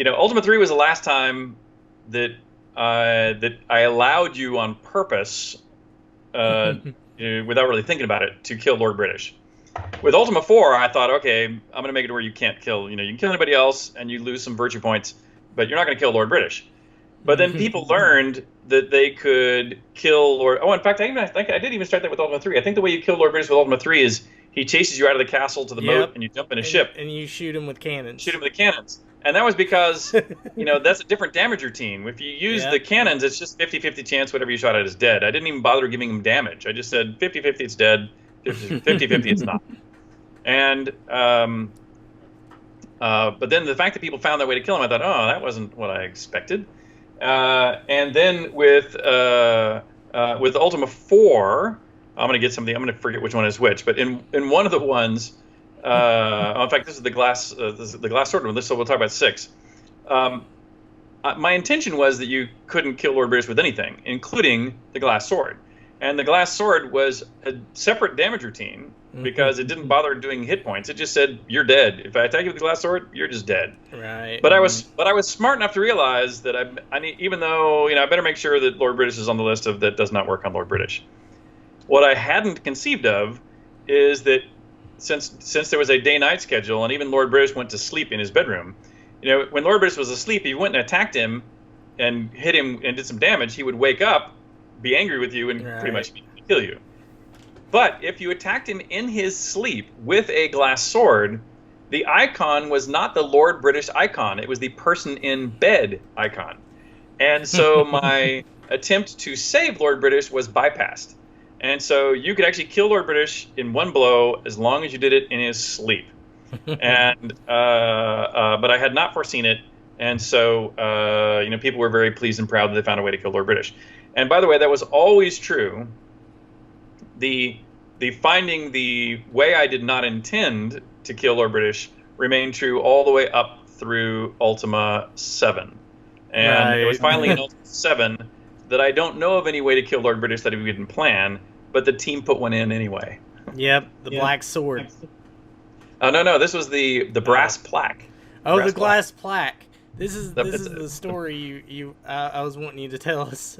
Ultima 3 was the last time that that I allowed you on purpose, without really thinking about it, to kill Lord British. With Ultima 4, I thought, okay, I'm going to make it where you can't kill. You can kill anybody else and you lose some virtue points, but you're not going to kill Lord British. But then people learned that they could kill Lord. Oh, in fact, I did even start that with Ultima 3. I think the way you kill Lord British with Ultima 3 is he chases you out of the castle to the moat, and you jump in a ship. And you shoot him with cannons. Shoot him with the cannons. And that was because, that's a different damage routine. If you use the cannons, it's just 50-50 chance whatever you shot at is dead. I didn't even bother giving him damage. I just said 50-50 it's dead, 50-50 it's not. And but then the fact that people found that way to kill him, I thought, oh, that wasn't what I expected. And then with Ultima 4, I'm going to get something. I'm going to forget which one is which. But in one of the ones, in fact, this is the glass sword one. So we'll talk about 6. My intention was that you couldn't kill Lord British with anything, including the glass sword. And the glass sword was a separate damage routine because it didn't bother doing hit points. It just said you're dead. If I attack you with the glass sword, you're just dead. Right. But I was smart enough to realize that I need, even though I better make sure that Lord British is on the list of that does not work on Lord British. What I hadn't conceived of is that since there was a day-night schedule and even Lord British went to sleep in his bedroom, when Lord British was asleep, if you went and attacked him and hit him and did some damage, he would wake up, be angry with you, and pretty much kill you. But if you attacked him in his sleep with a glass sword, the icon was not the Lord British icon. It was the person in bed icon. And so my attempt to save Lord British was bypassed. And so you could actually kill Lord British in one blow as long as you did it in his sleep. And but I had not foreseen it. And so people were very pleased and proud that they found a way to kill Lord British. And by the way, that was always true. The finding the way I did not intend to kill Lord British remained true all the way up through Ultima 7. And it was finally in Ultima 7 that I don't know of any way to kill Lord British that we didn't plan, but the team put one in anyway. Yep, the black sword. No, this was the brass plaque. Oh, the glass plaque. This is the story I was wanting you to tell us.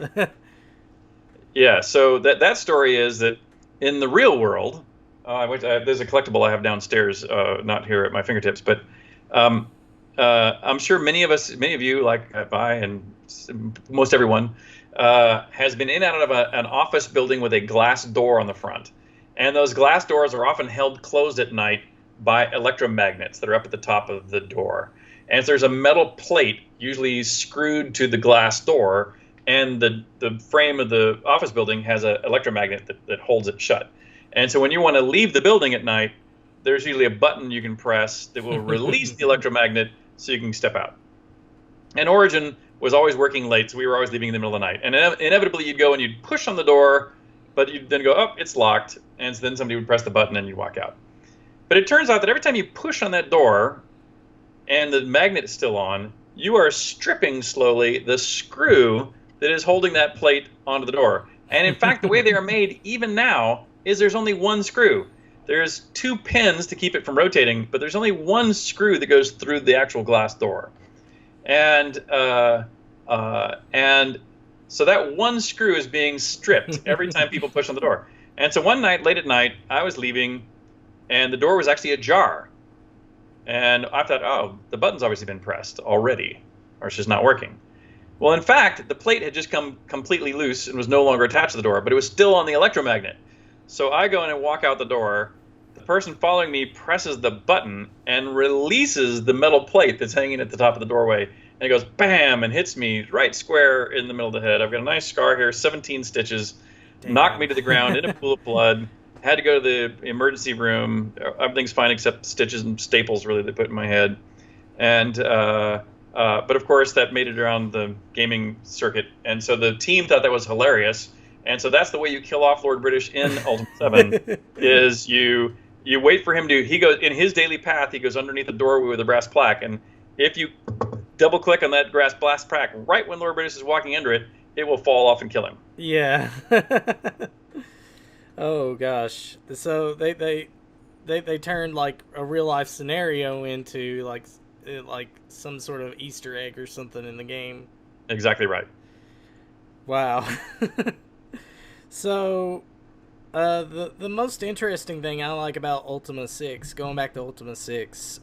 Yeah, so that story is that in the real world, there's a collectible I have downstairs, not here at my fingertips, but I'm sure many of you, like I and most everyone, has been in and out of an office building with a glass door on the front. And those glass doors are often held closed at night by electromagnets that are up at the top of the door. And so there's a metal plate usually screwed to the glass door, and the frame of the office building has an electromagnet that holds it shut. And so when you want to leave the building at night, there's usually a button you can press that will release the electromagnet so you can step out. And Origin was always working late, so we were always leaving in the middle of the night. And inevitably you'd go and you'd push on the door, but you'd then go, oh, it's locked. And so then somebody would press the button and you'd walk out. But it turns out that every time you push on that door and the magnet is still on, you are stripping slowly the screw that is holding that plate onto the door. And in fact, the way they are made even now is there's only one screw. There's 2 pins to keep it from rotating, but there's only one screw that goes through the actual glass door. And so that one screw is being stripped every time people push on the door. And so one night, late at night, I was leaving, and the door was actually ajar. And I thought, oh, the button's obviously been pressed already, or it's just not working. Well, in fact, the plate had just come completely loose and was no longer attached to the door, but it was still on the electromagnet. So I go in and walk out the door. The person following me presses the button and releases the metal plate that's hanging at the top of the doorway. And it goes bam and hits me right square in the middle of the head. I've got a nice scar here, 17 stitches, knocked me to the ground in a pool of blood. Had to go to the emergency room. Everything's fine except stitches and staples really they put in my head. And But of course, that made it around the gaming circuit, and so the team thought that was hilarious. And so that's the way you kill off Lord British in Ultima 7, is you wait for him to, he goes, in his daily path, he goes underneath the doorway with a brass plaque, and if you double click on that brass plaque right when Lord British is walking under it, it will fall off and kill him. Yeah. Oh gosh. So they turned like a real life scenario into like some sort of Easter egg or something in the game. Exactly right. Wow. So the most interesting thing I like about Ultima 6, going back to Ultima 6,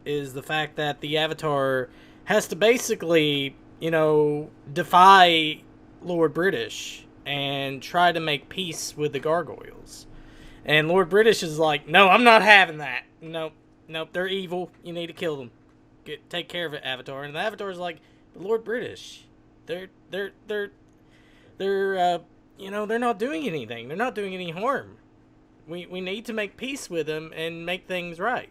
is the fact that the Avatar has to basically, defy Lord British and try to make peace with the gargoyles. And Lord British is like, no, I'm not having that. Nope, they're evil. You need to kill them. Take care of it, Avatar. And the Avatar's like, Lord British, they're not doing anything. They're not doing any harm. We need to make peace with them and make things right.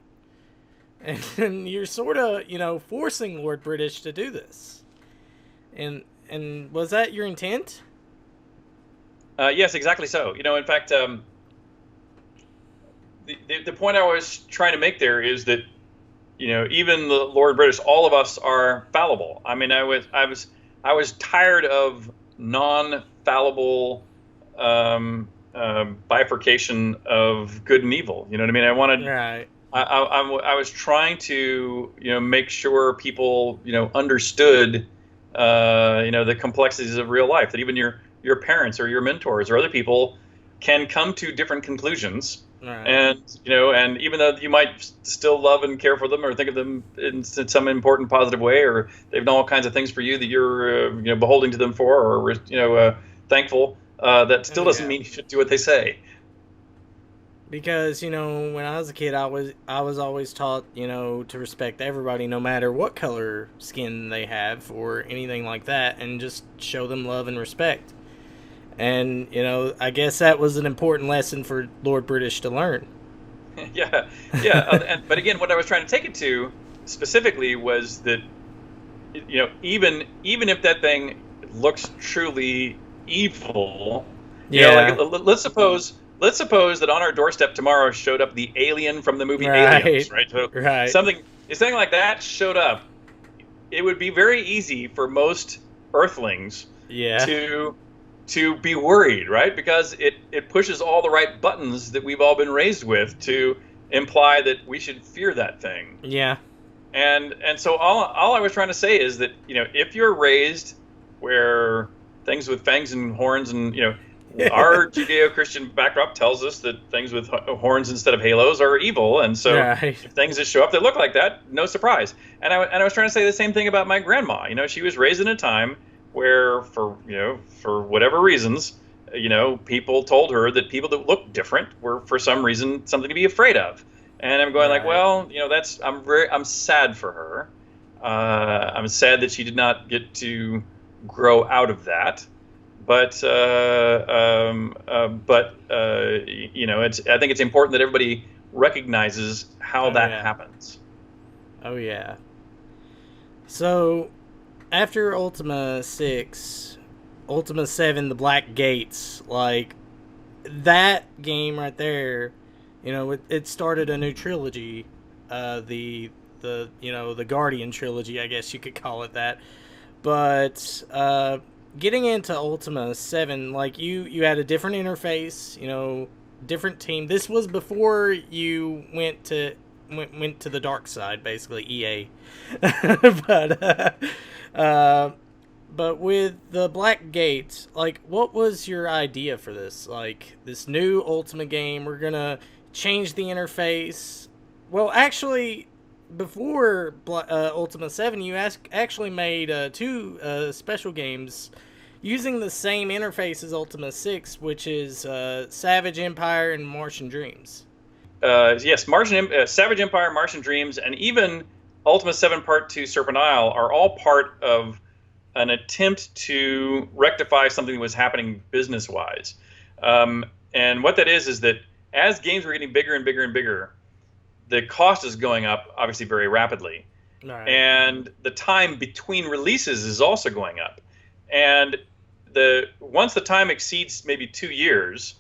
And you're sort of, forcing Lord British to do this. And was that your intent? Yes, exactly so. In fact, the point I was trying to make there is that, even the Lord British, all of us are fallible. I mean, I was tired of non-fallible bifurcation of good and evil. You know what I mean? I wanted. Right. I was trying to, make sure people, understood, the complexities of real life. That even your parents or your mentors or other people can come to different conclusions. Right. And even though you might still love and care for them or think of them in some important positive way, or they've done all kinds of things for you that you're beholding to them for, or thankful, that still doesn't mean you should do what they say. Because when I was a kid, I was always taught to respect everybody, no matter what color skin they have or anything like that, and just show them love and respect. And, I guess that was an important lesson for Lord British to learn. Yeah. But again, what I was trying to take it to specifically was that, even if that thing looks truly evil, let's suppose that on our doorstep tomorrow showed up the alien from the movie Aliens, right? So right. Something like that showed up. It would be very easy for most Earthlings to be worried, right? Because it pushes all the right buttons that we've all been raised with to imply that we should fear that thing. Yeah. And so all I was trying to say is that, if you're raised where things with fangs and horns and, our Judeo-Christian backdrop tells us that things with horns instead of halos are evil, and so if things that show up that look like that, no surprise. And I was trying to say the same thing about my grandma. She was raised in a time where, for whatever reasons, people told her that people that looked different were for some reason something to be afraid of. And I'm going like, well, I'm sad for her. I'm sad that she did not get to grow out of that. But I think it's important that everybody recognizes how that happens. Oh yeah. So after Ultima 6, Ultima 7, The Black Gates, like that game right there, it started a new trilogy, the Guardian trilogy, I guess you could call it that. But getting into Ultima 7, like you had a different interface, different team. This was before you went to the dark side, basically EA. But with the Black Gate, like, what was your idea for this? Like, this new Ultima game, we're gonna change the interface. Well, actually, before Ultima 7, you actually made two special games using the same interface as Ultima 6, which is Savage Empire and Martian Dreams. Yes, Savage Empire, Martian Dreams, and even Ultima 7 Part 2 Serpent Isle are all part of an attempt to rectify something that was happening business-wise. And what that is that as games were getting bigger and bigger and bigger, the cost is going up, obviously, very rapidly. Right. and the time between releases is also going up. And once the time exceeds maybe 2 years,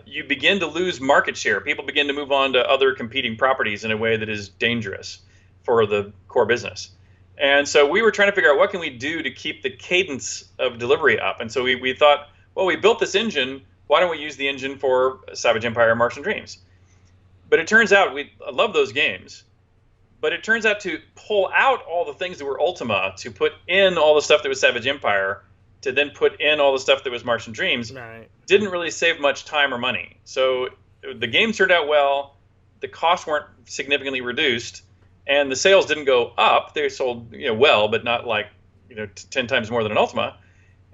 you begin to lose market share. People begin to move on to other competing properties in a way that is dangerous for the core business. And so we were trying to figure out what can we do to keep the cadence of delivery up. And so we thought, well, we built this engine. Why don't we use the engine for Savage Empire and Martian Dreams? But it turns out I love those games. But it turns out to pull out all the things that were Ultima, to put in all the stuff that was Savage Empire, to then put in all the stuff that was Martian Dreams, Right. didn't really save much time or money. So the game turned out well, the costs weren't significantly reduced, and the sales didn't go up. They sold well, but not like 10 times more than an Ultima.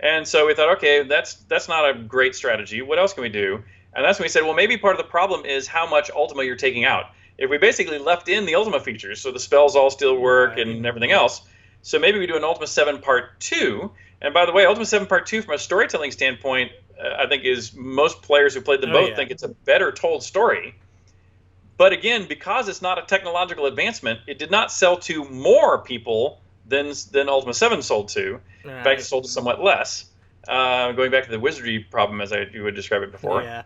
And so we thought, okay, that's not a great strategy. What else can we do? And that's when we said, well, maybe part of the problem is how much Ultima you're taking out. If we basically left in the Ultima features, so the spells all still work and everything else, so maybe we do an Ultima 7 Part 2. And by the way, Ultima 7 Part 2, from a storytelling standpoint, I think is most players who played them both think it's a better told story. But again, because it's not a technological advancement, it did not sell to more people than Ultima 7 sold to. Right. In fact, it sold to somewhat less, going back to the wizardry problem as you would describe it before. Yeah.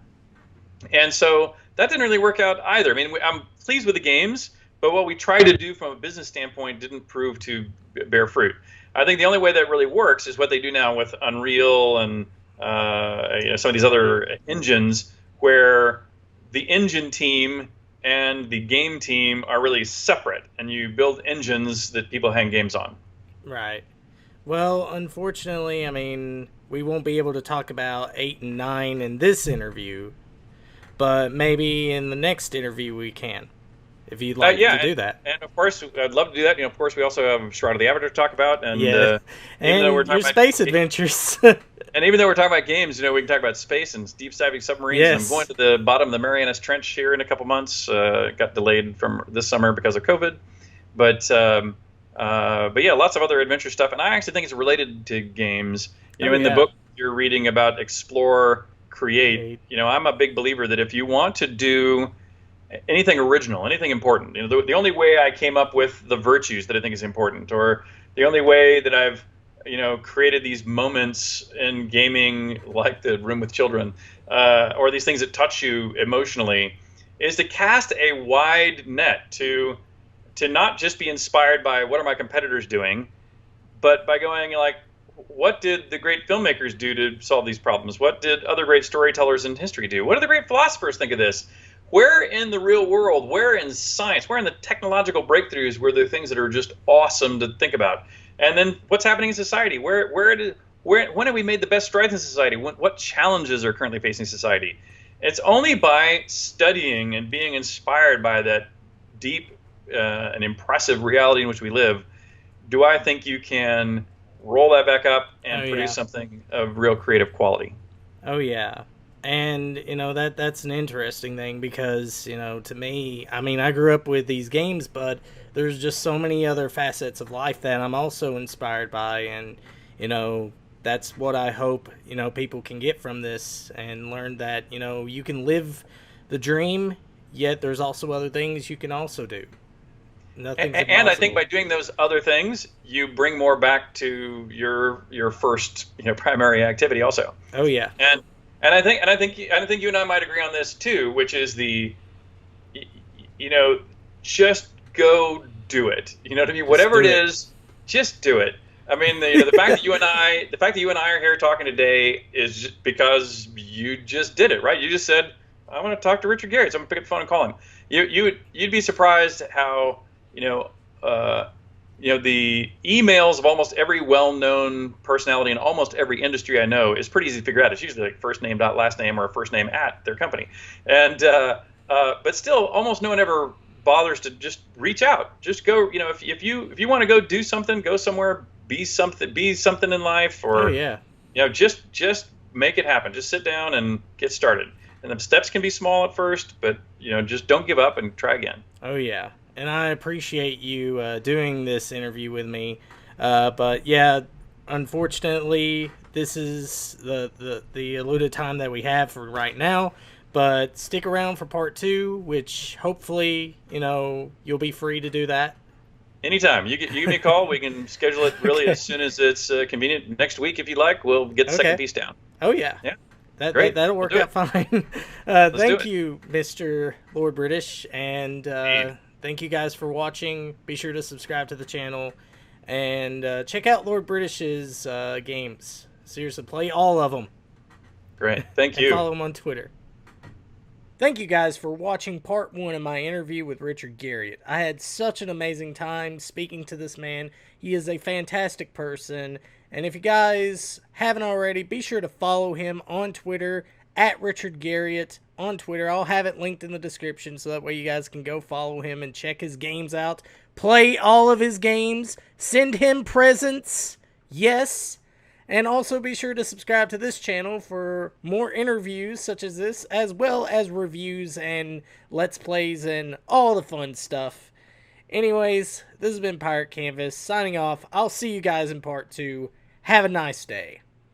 And so that didn't really work out either. I mean, I'm pleased with the games, but what we tried to do from a business standpoint didn't prove to bear fruit. I think the only way that really works is what they do now with Unreal and some of these other engines, where the engine team and the game team are really separate, and you build engines that people hang games on. Right. Well, unfortunately, I mean, we won't be able to talk about 8 and 9 in this interview, but maybe in the next interview we can, if you'd like to do that. And of course, I'd love to do that. Of course, we also have Shroud of the Avatar to talk about, and and your space adventures. And even though we're talking about games, we can talk about space and deep diving submarines. Yes. And I'm going to the bottom of the Marianas Trench here in a couple months. Got delayed from this summer because of COVID, but yeah, lots of other adventure stuff. And I actually think it's related to games. The book you're reading about Explore, Create. I'm a big believer that if you want to do anything original, anything important, the only way I came up with the virtues that I think is important, or the only way that I've created these moments in gaming, like the Room with Children, or these things that touch you emotionally, is to cast a wide net, to not just be inspired by what are my competitors doing, but by going like, what did the great filmmakers do to solve these problems? What did other great storytellers in history do? What do the great philosophers think of this? Where in the real world, where in science, where in the technological breakthroughs were there things that are just awesome to think about? And then what's happening in society? When have we made the best strides in society? What challenges are currently facing society? It's only by studying and being inspired by that deep and impressive reality in which we live do I think you can roll that back up and produce something of real creative quality. Oh, yeah. And, that's an interesting thing because, to me, I mean, I grew up with these games, but there's just so many other facets of life that I'm also inspired by. And, that's what I hope, people can get from this and learn that, you can live the dream, yet there's also other things you can also do. And I think by doing those other things, you bring more back to your first primary activity also. Oh, yeah. And I think you and I might agree on this too, which is just go do it. You know what I mean? Whatever it is, just do it. I mean, the fact that you and I are here talking today is just because you just did it, right? You just said, I want to talk to Richard Garriott, so I'm gonna pick up the phone and call him. You'd be surprised how the emails of almost every well-known personality in almost every industry I know is pretty easy to figure out. It's usually like first name dot last name or first name at their company, and but still, almost no one ever bothers to just reach out. Just go. If you want to go do something, go somewhere, be something in life, or just make it happen. Just sit down and get started. And the steps can be small at first, but just don't give up and try again. Oh yeah. And I appreciate you doing this interview with me. But yeah, unfortunately, this is the allotted time that we have for right now. But stick around for part 2, which hopefully, you'll be free to do that. Anytime. You give me a call. We can schedule it really as soon as it's convenient. Next week, if you like, we'll get the second piece down. Oh, yeah. Yeah. Great. That'll work out fine. Thank you, Mr. Lord British, and thank you guys for watching. Be sure to subscribe to the channel, and check out Lord British's games. Seriously, play all of them. Great. Thank you. And follow him on Twitter. Thank you guys for watching part 1 of my interview with Richard Garriott. I had such an amazing time speaking to this man. He is a fantastic person. And if you guys haven't already, be sure to follow him on Twitter, at Richard Garriott on Twitter. I'll have it linked in the description so that way you guys can go follow him and check his games out. Play all of his games. Send him presents. Yes. And also be sure to subscribe to this channel for more interviews such as this, as well as reviews and Let's Plays and all the fun stuff. Anyways, this has been Pirate Canvas signing off. I'll see you guys in part 2. Have a nice day.